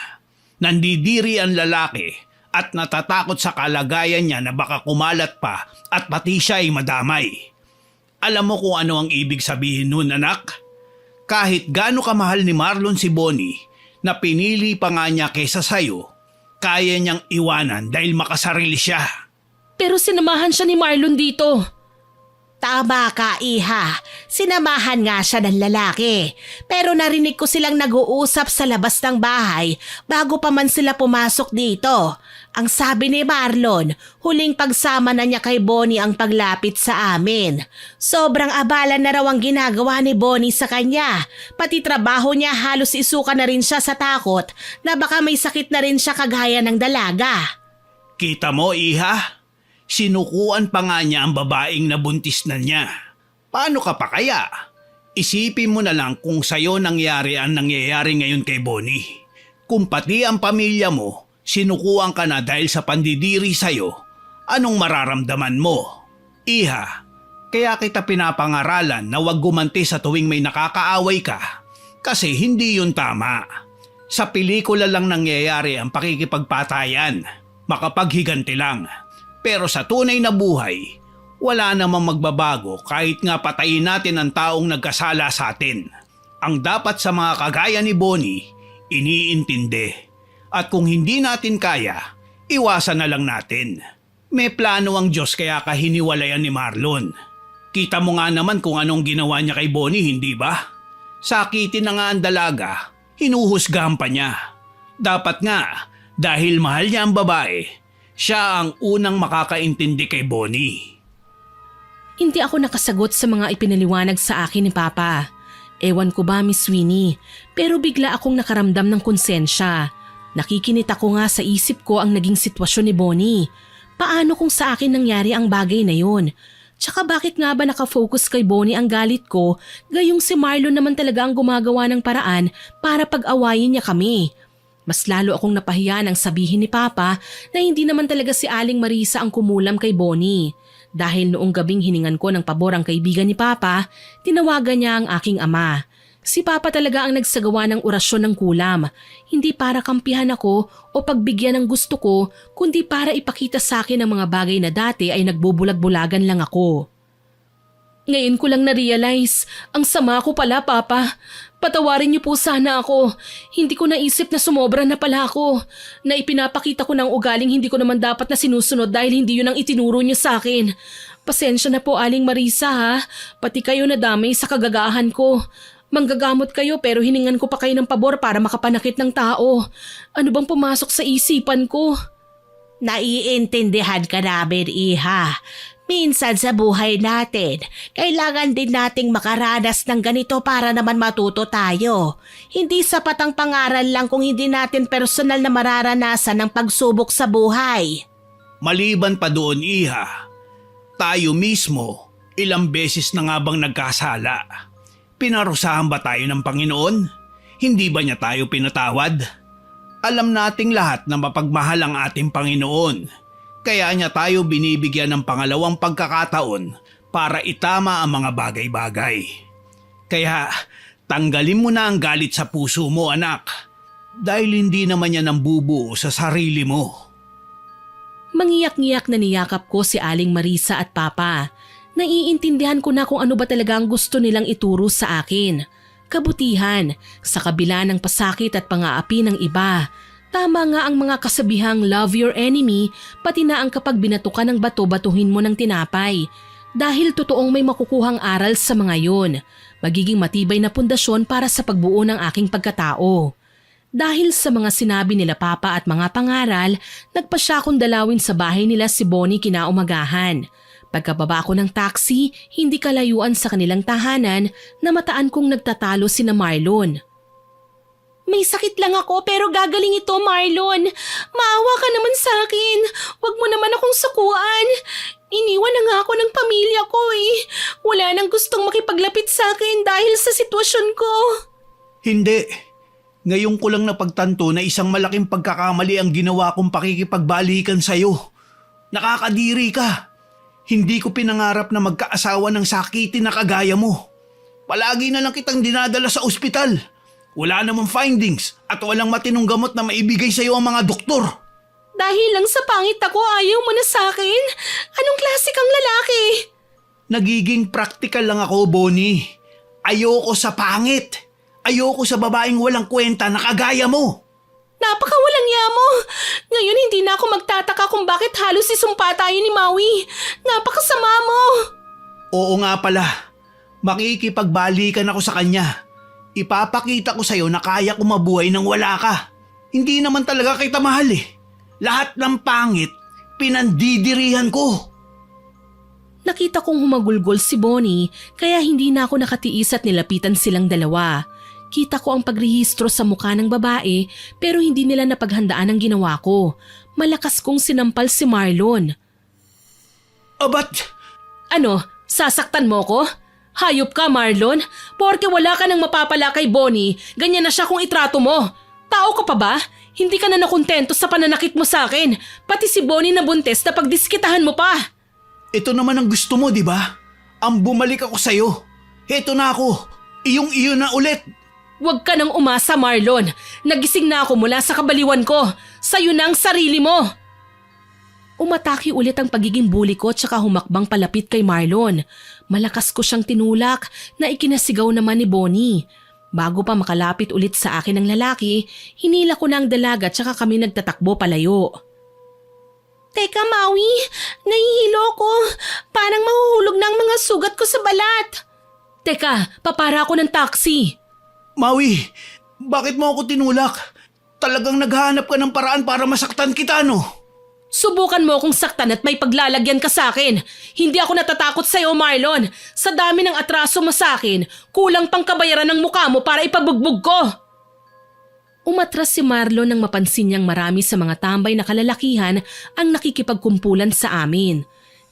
Nandidiri ang lalaki at natatakot sa kalagayan niya na baka kumalat pa at pati siya ay madamay. Alam mo kung ano ang ibig sabihin nun, anak? Kahit gaano kamahal ni Marlon si Bonnie na pinili pa nga niya kaysa sayo, kaya niyang iwanan dahil makasarili siya. Pero sinamahan siya ni Marlon dito. Tama ka, Iha. Sinamahan nga siya ng lalaki. Pero narinig ko silang nag-uusap sa labas ng bahay bago pa man sila pumasok dito. Ang sabi ni Marlon, huling pagsama na niya kay Bonnie ang paglapit sa amin. Sobrang abala na raw ang ginagawa ni Bonnie sa kanya. Pati trabaho niya halos isuka na rin siya sa takot na baka may sakit na rin siya kagaya ng dalaga. Kita mo, Iha? Sinukuan pa nga niya ang babaeng nabuntis na niya. Paano ka pa kaya? Isipin mo na lang kung sa'yo nangyari ang nangyayari ngayon kay Bonnie. Kung pati ang pamilya mo, sinukuan ka na dahil sa pandidiri sa'yo, anong mararamdaman mo? Iha, kaya kita pinapangaralan na huwag gumanti sa tuwing may nakakaaway ka. Kasi hindi yun tama. Sa pelikula lang nangyayari ang pakikipagpatayan. Makapaghiganti lang. Pero sa tunay na buhay, wala namang magbabago kahit nga patayin natin ang taong nagkasala sa atin. Ang dapat sa mga kagaya ni Bonnie, iniintindi. At kung hindi natin kaya, iwasan na lang natin. May plano ang Diyos kaya kahiniwalayan ni Marlon. Kita mo nga naman kung anong ginawa niya kay Bonnie, hindi ba? Sakitin na nga ang dalaga, hinuhusgahan pa niya. Dapat nga, dahil mahal niya ang babae, siya ang unang makakaintindi kay Bonnie. Hindi ako nakasagot sa mga ipinaliwanag sa akin ni Papa. Ewan ko ba, Miss Winnie, pero bigla akong nakaramdam ng konsensya. Nakikinit ako nga sa isip ko ang naging sitwasyon ni Bonnie. Paano kung sa akin nangyari ang bagay na yun? Tsaka bakit nga ba nakafocus kay Bonnie ang galit ko, gayong si Marlon naman talaga ang gumagawa ng paraan para pag-awayin niya kami? Mas lalo akong napahiya nang sabihin ni Papa na hindi naman talaga si Aling Marisa ang kumulam kay Bonnie. Dahil noong gabing hiningan ko ng pabor ang kaibigan ni Papa, tinawagan niya ang aking ama. Si Papa talaga ang nagsagawa ng orasyon ng kulam. Hindi para kampihan ako o pagbigyan ng gusto ko, kundi para ipakita sa akin ang mga bagay na dati ay nagbubulag-bulagan lang ako. Ngayon ko lang na-realize, ang sama ko pala, Papa. Patawarin niyo po sana ako. Hindi ko naisip na sumobra na pala ako. Na ipinapakita ko ng ugaling hindi ko naman dapat na sinusunod dahil hindi yun ang itinuro niyo sa akin. Pasensya na po, Aling Marisa, ha. Pati kayo nadamay sa kagagahan ko. Manggagamot kayo pero hiningan ko pa kayo ng pabor para makapanakit ng tao. Ano bang pumasok sa isipan ko? Naiintindihan ka namin, Iha. Minsan sa buhay natin, kailangan din nating makaranas ng ganito para naman matuto tayo. Hindi sapat ang pangaral lang kung hindi natin personal na mararanasan ng pagsubok sa buhay. Maliban pa doon, Iha, tayo mismo, ilang beses na nga bang nagkasala? Pinarusahan ba tayo ng Panginoon? Hindi ba niya tayo pinatawad? Alam nating lahat na mapagmahal ang ating Panginoon. Kaya niya tayo binibigyan ng pangalawang pagkakataon para itama ang mga bagay-bagay. Kaya tanggalin mo na ang galit sa puso mo, anak. Dahil hindi naman niya nambubuo sa sarili mo. Mangiyak-ngiyak na niyakap ko si Aling Marisa at Papa. Naiintindihan ko na kung ano ba talaga ang gusto nilang ituro sa akin. Kabutihan, sa kabila ng pasakit at pang-aapi ng iba. Tama nga ang mga kasabihang love your enemy, pati na ang kapag binatukan ng bato batuhin mo ng tinapay. Dahil totoong may makukuhang aral sa mga yon, magiging matibay na pundasyon para sa pagbuo ng aking pagkatao. Dahil sa mga sinabi nila Papa at mga pangaral, nagpa siya akong dalawin sa bahay nila si Bonnie kinaumagahan. Pagkababa ko ng taxi, hindi kalayuan sa kanilang tahanan na mataan kong nagtatalo sina Marlon. May sakit lang ako pero gagaling ito, Marlon. Maawa ka naman sa akin. Huwag mo naman akong sukuan. Iniwan na nga ako ng pamilya ko eh. Wala nang gustong makipaglapit sa akin dahil sa sitwasyon ko. Hindi. Ngayon ko lang napagtanto na isang malaking pagkakamali ang ginawa kong pakikipagbalikan sa'yo. Nakakadiri ka. Hindi ko pinangarap na magkaasawa ng sakitin na kagaya mo. Palagi na lang kitang dinadala sa ospital. Wala namang findings at walang matinong gamot na maibigay sa iyo ang mga doktor. Dahil lang sa pangit ako, ayaw mo na sa akin? Anong klase kang lalaki? Nagiging practical lang ako, Bonnie. Ayoko sa pangit. Ayoko sa babaeng walang kwenta na kagaya mo. Napakawalang ya mo. Ngayon hindi na ako magtataka kung bakit halos isumpa tayo ni Maui. Napakasama mo. Oo nga pala. Makikipagbalikan ako sa kanya. Ipapakita ko sa'yo na kaya ko mabuhay nang wala ka. Hindi naman talaga kita mahal eh. Lahat ng pangit, pinandidirihan ko. Nakita kong humagulgol si Bonnie kaya hindi na ako nakatiis at nilapitan silang dalawa. Kita ko ang pagrehistro sa mukha ng babae pero hindi nila napaghandaan ang ginawa ko. Malakas kong sinampal si Marlon. Abat! Ano, sasaktan mo ko? Hayop ka, Marlon. Porke wala ka nang mapapala kay Bonnie, ganyan na siya kung itrato mo. Tao ka pa ba? Hindi ka na nakontento sa pananakit mo sa akin. Pati si Bonnie na buntes na pagdiskitahan mo pa. Ito naman ang gusto mo, di ba? Ang bumalik ako sa'yo. Heto na ako. Iyong-iyo na ulit. Huwag ka nang umasa, Marlon. Nagising na ako mula sa kabaliwan ko. Sa'yo na ang sarili mo. Umatake ulit ang pagiging bully ko tsaka humakbang palapit kay Marlon. Malakas ko siyang tinulak na ikinasigaw naman ni Bonnie. Bago pa makalapit ulit sa akin ang lalaki, hinila ko na ang dalaga tsaka kami nagtatakbo palayo. Teka, Maui. Nahihilo ko. Parang mahuhulog na ang mga sugat ko sa balat. Teka, papara ako ng taxi. Maui, bakit mo ako tinulak? Talagang naghahanap ka ng paraan para masaktan kita, no? Subukan mo akong saktan at may paglalagyan ka sa akin. Hindi ako natatakot sa'yo, Marlon. Sa dami ng atraso mo sa akin, kulang pang kabayaran ng mukha mo para ipabugbog ko. Umatras si Marlon nang mapansin niyang marami sa mga tambay na kalalakihan ang nakikipagkumpulan sa amin.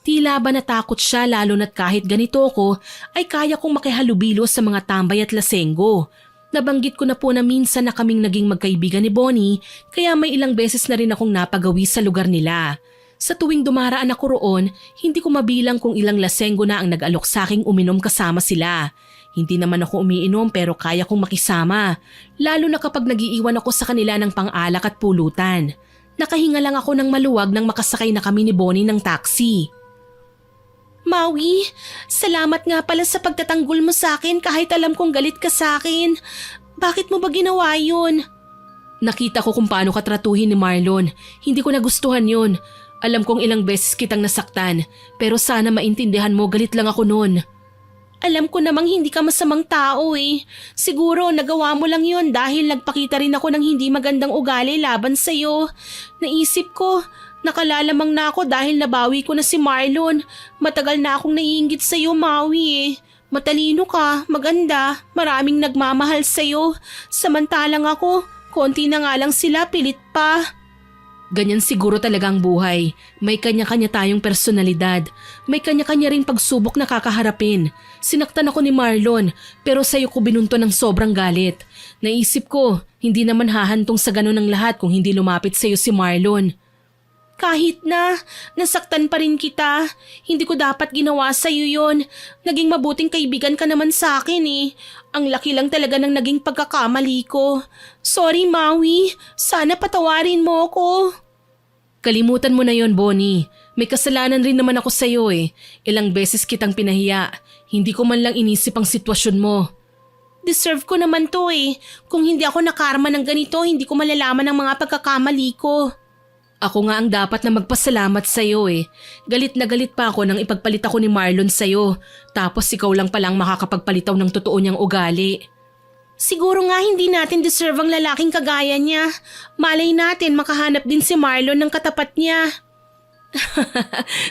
Tila ba natakot siya lalo na't kahit ganito ko ay kaya kong makihalubilo sa mga tambay at lasenggo. Nabanggit ko na po na minsan na kaming naging magkaibigan ni Bonnie kaya may ilang beses na rin akong napagawi sa lugar nila. Sa tuwing dumaraan ako roon, hindi ko mabilang kung ilang lasenggo na ang nag-alok sa aking uminom kasama sila. Hindi naman ako umiinom pero kaya kong makisama, lalo na kapag nagiiwan ako sa kanila ng pang-alak at pulutan. Nakahinga lang ako ng maluwag nang makasakay na kami ni Bonnie ng taxi. Maui, salamat nga pala sa pagtatanggol mo sa akin kahit alam kong galit ka sa akin. Bakit mo ba ginawa yun? Nakita ko kung paano ka tratuhin ni Marlon. Hindi ko nagustuhan yun. Alam kong ilang beses kitang nasaktan, pero sana maintindihan mo, galit lang ako noon. Alam ko namang hindi ka masamang tao eh. Siguro nagawa mo lang yun dahil nagpakita rin ako ng hindi magandang ugali laban sa'yo. Naisip ko, nakalalamang na ako dahil nabawi ko na si Marlon. Matagal na akong naiinggit sa'yo, Maui eh. Matalino ka, maganda, maraming nagmamahal sa'yo. Samantalang ako, konti na nga lang sila, pilit pa. Ganyan siguro talaga ang buhay. May kanya-kanya tayong personalidad. May kanya-kanya ring pagsubok na kakaharapin. Sinaktan ako ni Marlon, pero sa'yo ko binunto ng sobrang galit. Naisip ko, hindi naman hahantong sa ganun ang lahat kung hindi lumapit sa'yo si Marlon. Kahit na, nasaktan pa rin kita. Hindi ko dapat ginawa sa'yo yon. Naging mabuting kaibigan ka naman sa akin eh. Ang laki lang talaga ng naging pagkakamali ko. Sorry, Maui. Sana patawarin mo ako. Kalimutan mo na yon, Bonnie. May kasalanan rin naman ako sa'yo eh. Ilang beses kitang pinahiya. Hindi ko man lang inisip ang sitwasyon mo. Deserve ko naman to eh. Kung hindi ako nakarma ng ganito, hindi ko malalaman ang mga pagkakamali ko. Ako nga ang dapat na magpasalamat sa'yo eh. Galit na galit pa ako nang ipagpalit ako ni Marlon sa'yo. Tapos ikaw lang palang makakapagpalitaw ng totoo niyang ugali. Siguro nga hindi natin deserve ang lalaking kagaya niya. Malay natin makahanap din si Marlon ng katapat niya.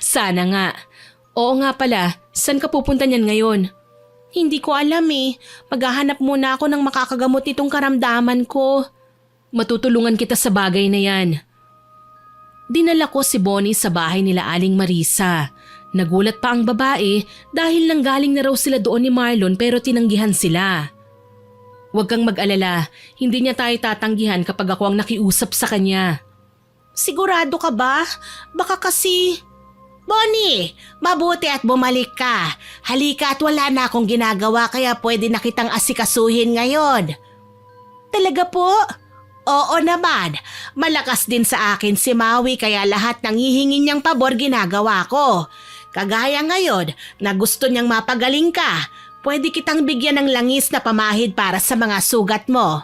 Sana nga. Oo nga pala, saan ka pupunta niyan ngayon? Hindi ko alam eh. Maghahanap muna ako ng makakagamot nitong karamdaman ko. Matutulungan kita sa bagay na yan. Dinala ko si Bonnie sa bahay nila Aling Marisa. Nagulat pa ang babae dahil nanggaling na raw sila doon ni Marlon pero tinanggihan sila. Huwag kang mag-alala, hindi niya tayo tatanggihan kapag ako ang nakiusap sa kanya. Sigurado ka ba? Baka kasi… Bonnie, mabuti at bumalik ka. Halika at wala na akong ginagawa kaya pwede na kitang asikasuhin ngayon. Talaga po? Oo naman. Malakas din sa akin si Maui kaya lahat ng hihingi niyang pabor ginagawa ko. Kagaya ngayon na gusto niyang mapagaling ka, pwede kitang bigyan ng langis na pamahid para sa mga sugat mo.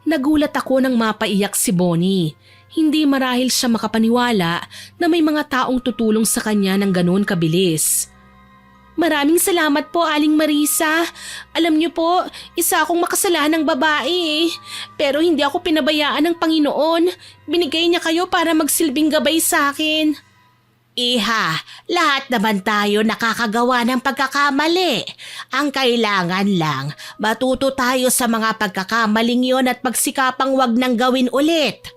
Nagulat ako nang mapaiyak si Bonnie. Hindi marahil siya makapaniwala na may mga taong tutulong sa kanya ng ganoon kabilis. Maraming salamat po, Aling Marisa. Alam niyo po, isa akong makasalanang babae eh. Pero hindi ako pinabayaan ng Panginoon. Binigay niya kayo para magsilbing gabay sa akin. Iha, lahat naman tayo nakakagawa ng pagkakamali. Ang kailangan lang, matuto tayo sa mga pagkakamaling yon at pagsikapang wag nang gawin ulit.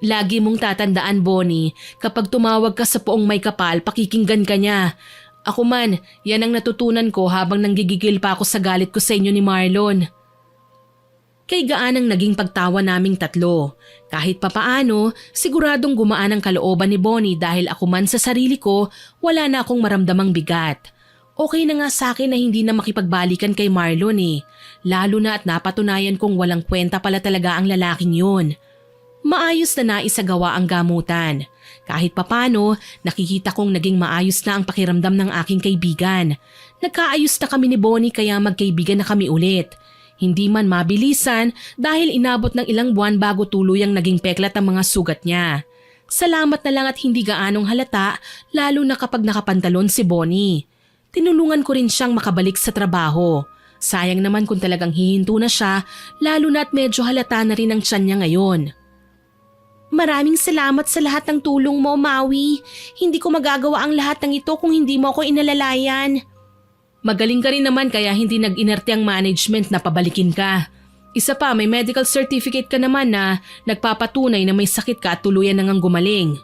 Lagi mong tatandaan, Bonnie, kapag tumawag ka sa poong may kapal, pakikinggan ka niya. Ako man, yan ang natutunan ko habang nanggigigil pa ako sa galit ko sa inyo ni Marlon. Kay gaan ang naging pagtawa naming tatlo. Kahit papaano, siguradong gumaan ang kalooban ni Bonnie dahil ako man sa sarili ko, wala na akong maramdamang bigat. Okay na nga sa akin na hindi na makipagbalikan kay Marlon eh. Lalo na at napatunayan kong walang kwenta pala talaga ang lalaking yun. Maayos na naisagawa ang gamutan. Kahit papano, nakikita kong naging maayos na ang pakiramdam ng aking kaibigan. Nagkaayos na kami ni Bonnie kaya magkaibigan na kami ulit. Hindi man mabilisan dahil inabot ng ilang buwan bago tuluyang naging peklat ang mga sugat niya. Salamat na lang at hindi gaanong halata lalo na kapag nakapantalon si Bonnie. Tinulungan ko rin siyang makabalik sa trabaho. Sayang naman kung talagang hihinto na siya lalo na at medyo halata na rin ang tiyan niya ngayon. Maraming salamat sa lahat ng tulong mo, Maui. Hindi ko magagawa ang lahat ng ito kung hindi mo ako inalalayan. Magaling ka rin naman kaya hindi nag-inerte ang management na pabalikin ka. Isa pa, may medical certificate ka naman na nagpapatunay na may sakit ka at tuluyan nang gumaling.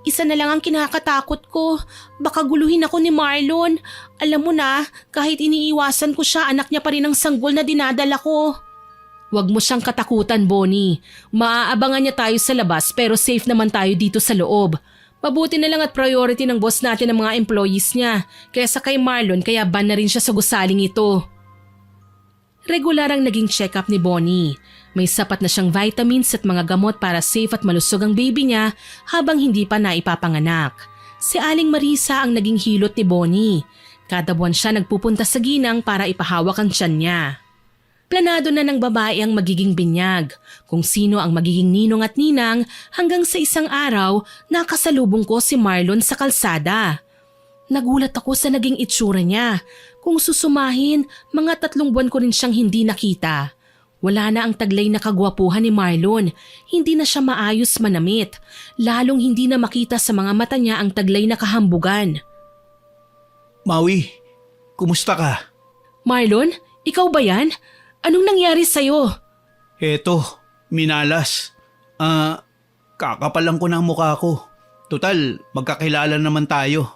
Isa na lang ang kinakatakot ko. Baka guluhin ako ni Marlon. Alam mo na, kahit iniiwasan ko siya, anak niya pa rin ang sanggol na dinadala ko. Huwag mo siyang katakutan, Bonnie. Maaabangan niya tayo sa labas pero safe naman tayo dito sa loob. Mabuti na lang at priority ng boss natin ang mga employees niya kaysa kay Marlon kaya ban na rin siya sa gusaling ito. Regular ang naging check-up ni Bonnie. May sapat na siyang vitamins at mga gamot para safe at malusog ang baby niya habang hindi pa naipapanganak. Si Aling Marisa ang naging hilot ni Bonnie. Kada buwan siya nagpupunta sa ginang para ipahawak ang tiyan niya. Planado na ng babae ang magiging binyag, kung sino ang magiging ninong at ninang hanggang sa isang araw nakasalubong ko si Marlon sa kalsada. Nagulat ako sa naging itsura niya. Kung susumahin, mga 3 buwan ko rin siyang hindi nakita. Wala na ang taglay na kagwapuhan ni Marlon. Hindi na siya maayos manamit. Lalong hindi na makita sa mga mata niya ang taglay na kahambugan. Maui, kumusta ka? Marlon, ikaw ba yan? Anong nangyari sa'yo? Eto, minalas. Kakapalan ko ng mukha ko. Total, magkakilala naman tayo.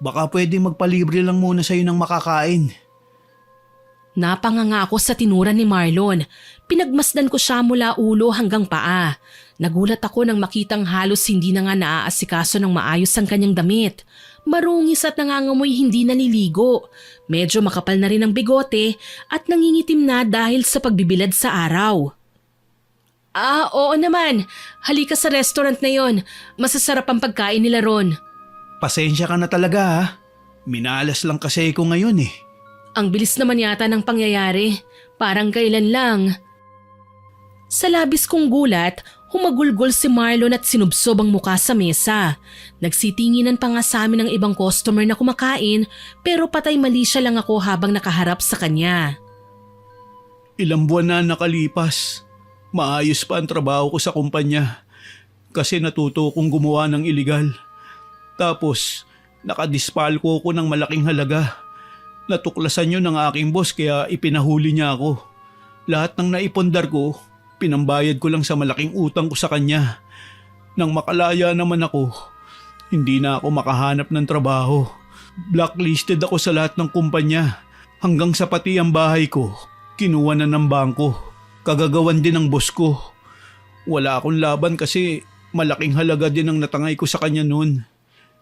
Baka pwedeng magpalibre lang muna sa'yo ng makakain. Napanganga ako sa tinura ni Marlon. Pinagmasdan ko siya mula ulo hanggang paa. Nagulat ako nang makitang halos hindi na nga naaasikaso ng maayos ang kanyang damit. Marungis at nangangamoy hindi naliligo. Medyo makapal na rin ang bigote at nangingitim na dahil sa pagbibilad sa araw. Oo naman. Halika sa restaurant na yon. Masasarap ang pagkain nila ron. Pasensya ka na talaga ha. Minalas lang kasi ko ngayon eh. Ang bilis naman yata ng pangyayari. Parang kailan lang. Sa labis kong gulat, humagulgol si Marlon at sinubsob ang muka sa mesa. Nagsitinginan pa nga sa amin ng ibang customer na kumakain pero patay mali siya lang ako habang nakaharap sa kanya. Ilang buwan na nakalipas. Maayos pa ang trabaho ko sa kumpanya kasi natuto kong gumawa ng iligal. Tapos, nakadispalko ko ng malaking halaga. Natuklasan yun ng aking boss kaya ipinahuli niya ako. Lahat ng naipondar ko, pinambayad ko lang sa malaking utang ko sa kanya. Nang makalaya naman ako, hindi na ako makahanap ng trabaho. Blacklisted ako sa lahat ng kumpanya. Hanggang sa pati ang bahay ko, kinuha na ng bangko. Kagagawan din ng boss ko. Wala akong laban kasi malaking halaga din ang natangay ko sa kanya noon.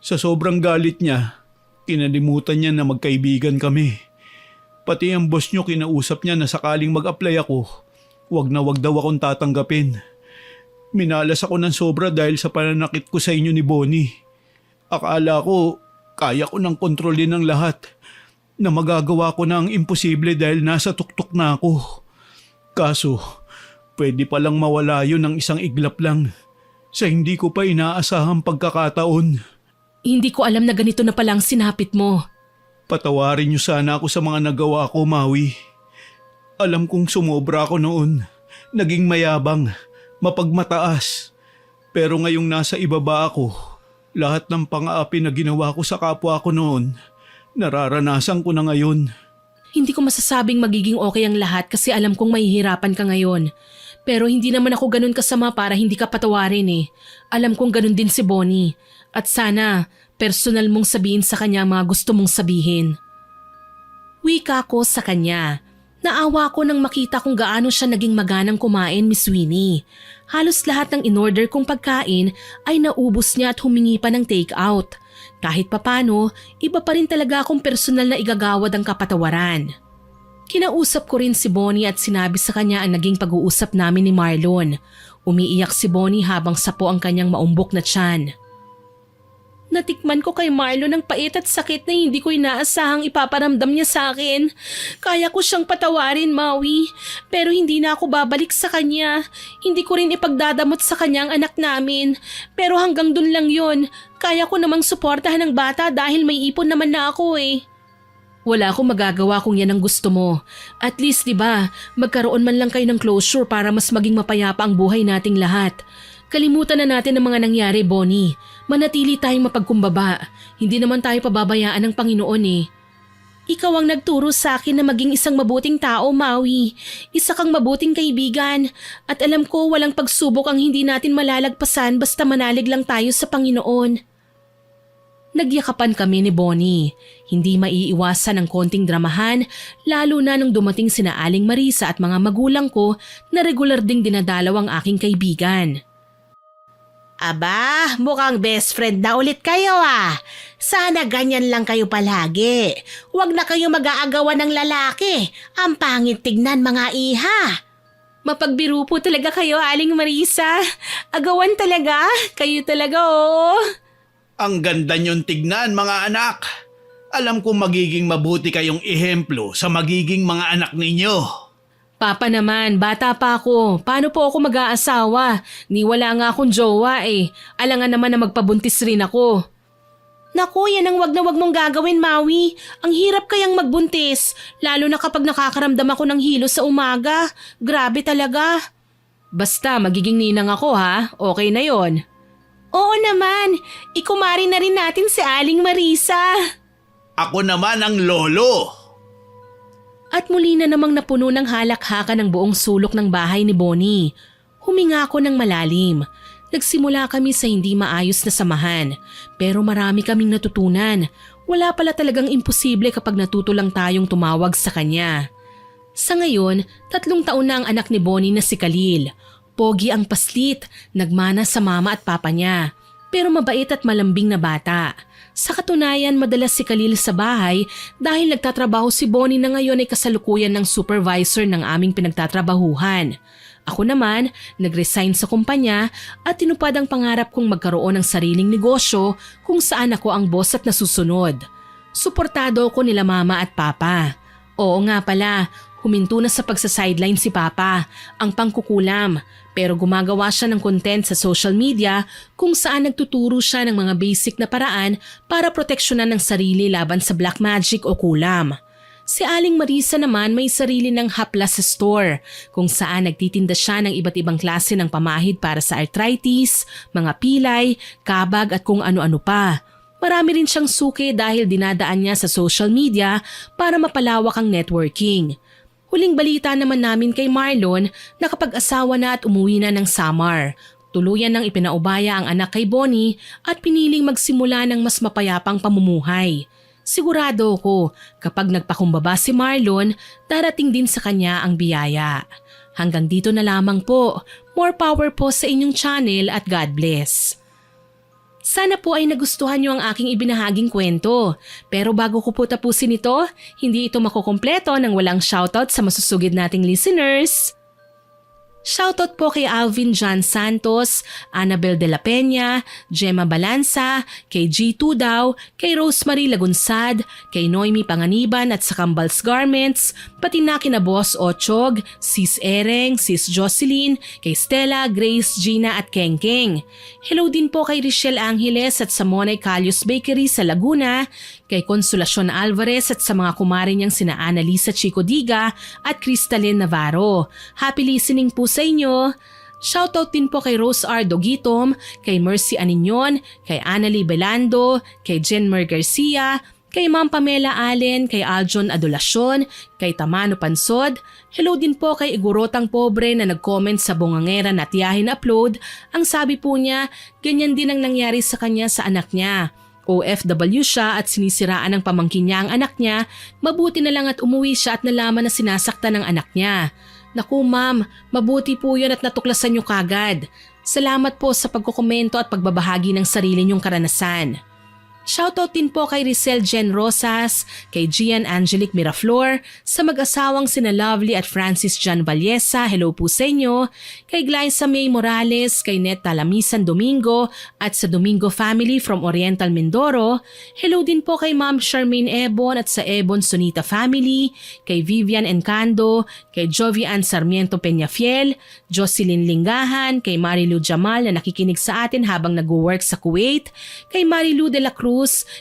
Sa sobrang galit niya, kinalimutan niya na magkaibigan kami. Pati ang boss niyo kinausap niya na sakaling mag-apply ako, wag na wag daw akong tatanggapin. Minalas ako ng sobra dahil sa pananakit ko sa inyo ni Bonnie. Akala ko, kaya ko nang kontrolin ang lahat. Na magagawa ko na ang imposible dahil nasa tuktok na ako. Kaso, pwede palang mawala yun ng isang iglap lang. Sa hindi ko pa inaasahang pagkakataon. Hindi ko alam na ganito na palang sinapit mo. Patawarin niyo sana ako sa mga nagawa ko, Maui. Alam kong sumobra ako noon. Naging mayabang, mapagmataas. Pero ngayong nasa ibaba ako, lahat ng pang-aapi na ginawa ko sa kapwa ko noon, nararanasan ko na ngayon. Hindi ko masasabing magiging okay ang lahat kasi alam kong mahihirapan ka ngayon. Pero hindi naman ako ganun kasama para hindi ka patawarin eh. Alam kong ganun din si Bonnie. At sana, personal mong sabihin sa kanya ang mga gusto mong sabihin. Wika ko sa kanya. Naawa ko nang makita kung gaano siya naging maganang kumain, Miss Winnie. Halos lahat ng in-order kong pagkain ay naubos niya at humingi pa ng take-out. Kahit papano, iba pa rin talaga akong personal na igagawad ang kapatawaran. Kinausap ko rin si Bonnie at sinabi sa kanya ang naging pag-uusap namin ni Marlon. Umiiyak si Bonnie habang sapo ang kanyang maumbok na tiyan. Natikman ko kay Marlon ang pait at sakit na hindi ko inaasahang ipaparamdam niya sa akin. Kaya ko siyang patawarin, Maui, pero hindi na ako babalik sa kanya. Hindi ko rin ipagdadamot sa kanya ang anak namin. Pero hanggang dun lang yon. Kaya ko namang suportahan ang bata dahil may ipon naman na ako eh. Wala akong magagawa kung yan ang gusto mo. At least, di ba, magkaroon man lang kayo ng closure para mas maging mapayapa ang buhay nating lahat. Kalimutan na natin ang mga nangyari, Bonnie. Manatili tayong mapagkumbaba. Hindi naman tayo pababayaan ng Panginoon eh. Ikaw ang nagturo sa akin na maging isang mabuting tao, Maui. Isa kang mabuting kaibigan. At alam ko walang pagsubok ang hindi natin malalagpasan basta manalig lang tayo sa Panginoon. Nagyakapan kami ni Bonnie. Hindi maiiwasan ang konting dramahan, lalo na nung dumating sina Aling Marisa at mga magulang ko na regular ding dinadalaw ang aking kaibigan. Aba, mukhang best friend na ulit kayo ah. Sana ganyan lang kayo palagi. Huwag na kayo mag-aagawan ng lalaki. Ang pangit tignan mga iha. Mapagbiro po talaga kayo, Aling Marisa. Agawan talaga. Kayo talaga, oh. Ang ganda niyong tignan mga anak. Alam kong magiging mabuti kayong ehemplo sa magiging mga anak ninyo. Papa naman, bata pa ako. Paano po ako mag-aasawa? Ni wala nga akong jowa eh. Alangan naman na magpabuntis rin ako. Naku, yan ang wag na wag mong gagawin, Maui. Ang hirap kayang magbuntis, lalo na kapag nakakaramdam ako ng hilo sa umaga. Grabe talaga. Basta magiging ninang ako ha, okay na yon. Oo naman, ikumari na rin natin si Aling Marisa. Ako naman ang lolo. At muli na namang napuno ng halakhakan ng buong sulok ng bahay ni Bonnie. Huminga ako ng malalim. Nagsimula kami sa hindi maayos na samahan, pero marami kaming natutunan. Wala pala talagang imposible kapag natuto lang tayong tumawag sa kanya. Sa ngayon, 3 taon na ang anak ni Bonnie na si Khalil. Pogi ang paslit, nagmana sa mama at papa niya, pero mabait at malambing na bata. Sa katunayan, madalas si Khalil sa bahay dahil nagtatrabaho si Bonnie na ngayon ay kasalukuyan ng supervisor ng aming pinagtatrabahuhan. Ako naman, nag-resign sa kumpanya at tinupad ang pangarap kong magkaroon ng sariling negosyo kung saan ako ang boss at nasusunod. Suportado ko nila mama at papa. Oo nga pala, huminto na sa pagsa-sideline si papa, ang pangkukulam. Pero gumagawa siya ng content sa social media kung saan nagtuturo siya ng mga basic na paraan para proteksyonan ng sarili laban sa black magic o kulam. Si Aling Marisa naman may sarili ng haplas store kung saan nagtitinda siya ng iba't ibang klase ng pamahid para sa arthritis, mga pilay, kabag at kung ano-ano pa. Marami rin siyang suki dahil dinadaan niya sa social media para mapalawak ang networking. Huling balita naman namin kay Marlon na kapag-asawa na at umuwi na ng Samar. Tuluyan nang ipinaubaya ang anak kay Bonnie at piniling magsimula ng mas mapayapang pamumuhay. Sigurado ko kapag nagpakumbaba si Marlon, darating din sa kanya ang biyaya. Hanggang dito na lamang po. More power po sa inyong channel at God bless. Sana po ay nagustuhan niyo ang aking ibinahaging kwento. Pero bago ko po tapusin ito, hindi ito makukumpleto nang walang shoutout sa masusugid nating listeners. Shoutout po kay Alvin John Santos, Annabel de la Peña, Gemma Balanza, kay G2 daw, kay Rosemary Lagunsad, kay Noemi Panganiban at sa Kambals Garments, pati na kina Boss Ochog, Sis Ereng, Sis Jocelyn, kay Stella, Grace, Gina at Kengkeng. Hello din po kay Richelle Angeles at sa Monay Calios Bakery sa Laguna, kay Consolacion Alvarez at sa mga kumare niyang sina Annalisa Chico Diga at Cristalyn Navarro. Happy listening po sa inyo. Shoutout din po kay Rose R. Dogitom, kay Mercy Aninyon, kay Annalie Belando, kay Jenmer Garcia, kay Ma'am Pamela Allen, kay Aljon Adolacion, kay Tamano Pansod. Hello din po kay Igorotang Pobre na nag-comment sa Bungangera na tiyahin upload. Ang sabi po niya, ganyan din ang nangyari sa kanya sa anak niya. OFW siya at sinisiraan ng pamangkin niya ang anak niya, mabuti na lang at umuwi siya at nalaman na sinasaktan ng anak niya. Naku ma'am, mabuti po yun at natuklasan niyo kagad. Salamat po sa pagkokomento at pagbabahagi ng sarili niyong karanasan. Shoutout din po kay Rizel Jen Rosas, kay Gian Angelic Miraflor, sa mag-asawang sina Lovely at Francis John Vallesa, hello po sa inyo, kay Glyza May Morales, kay Net Talamisan Domingo at sa Domingo family from Oriental Mindoro, hello din po kay Ma'am Charmaine Ebon at sa Ebon Sonita family, kay Vivian Encando, kay Jovian Sarmiento Peñafiel, Jocelyn Lingahan, kay Marilu Jamal na nakikinig sa atin habang nag-work sa Kuwait, kay Marilu de la Cruz,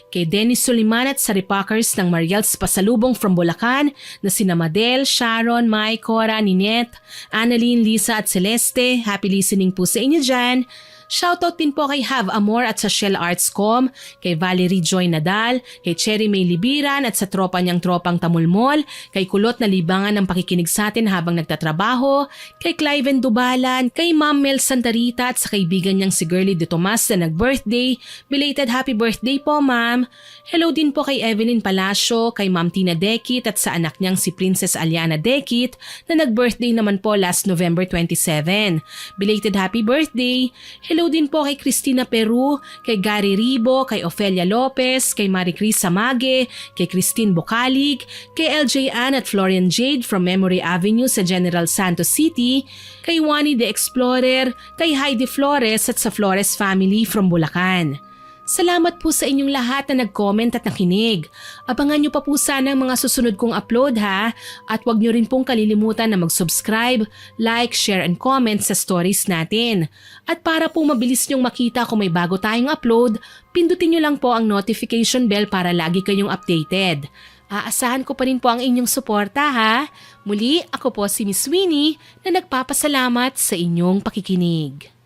kay Dennis Soliman at sa Repackers ng Mariels Pasalubong from Bulacan na sina Madel, Sharon, Mai, Cora, Ninette, Annalyn, Lisa at Celeste. Happy listening po sa inyo dyan. Shoutout din po kay Have Amor at sa Shell Arts.com, kay Valerie Joy Nadal, kay Cherry May Libiran at sa tropa niyang tropang Tamulmol, kay Kulot na libangan ng pakikinig sa atin habang nagtatrabaho, kay Cliven Dubalan, kay Ma'am Mel Santarita at sa kaibigan niyang si Girlie De Tomas na nag-birthday. Belated happy birthday po ma'am. Hello din po kay Evelyn Palacio, kay Ma'am Tina Dekit at sa anak niyang si Princess Aliana Dekit na nag-birthday naman po last November 27. Belated happy birthday. Hello din po kay Cristina Peru, kay Gary Ribo, kay Ofelia Lopez, kay Marie Cris Samage, kay Christine Bocalig, kay LJ Ann at Florian Jade from Memory Avenue sa General Santos City, kay Wani the Explorer, kay Heidi Flores at sa Flores family from Bulacan. Salamat po sa inyong lahat na nag-comment at nakinig. Abangan nyo pa po sana ang mga susunod kong upload ha. At huwag nyo rin pong kalilimutan na mag-subscribe, like, share and comment sa stories natin. At para po mabilis nyong makita kung may bago tayong upload, pindutin nyo lang po ang notification bell para lagi kayong updated. Aasahan ko pa rin po ang inyong suporta ha. Muli, ako po si Miss Winnie na nagpapasalamat sa inyong pakikinig.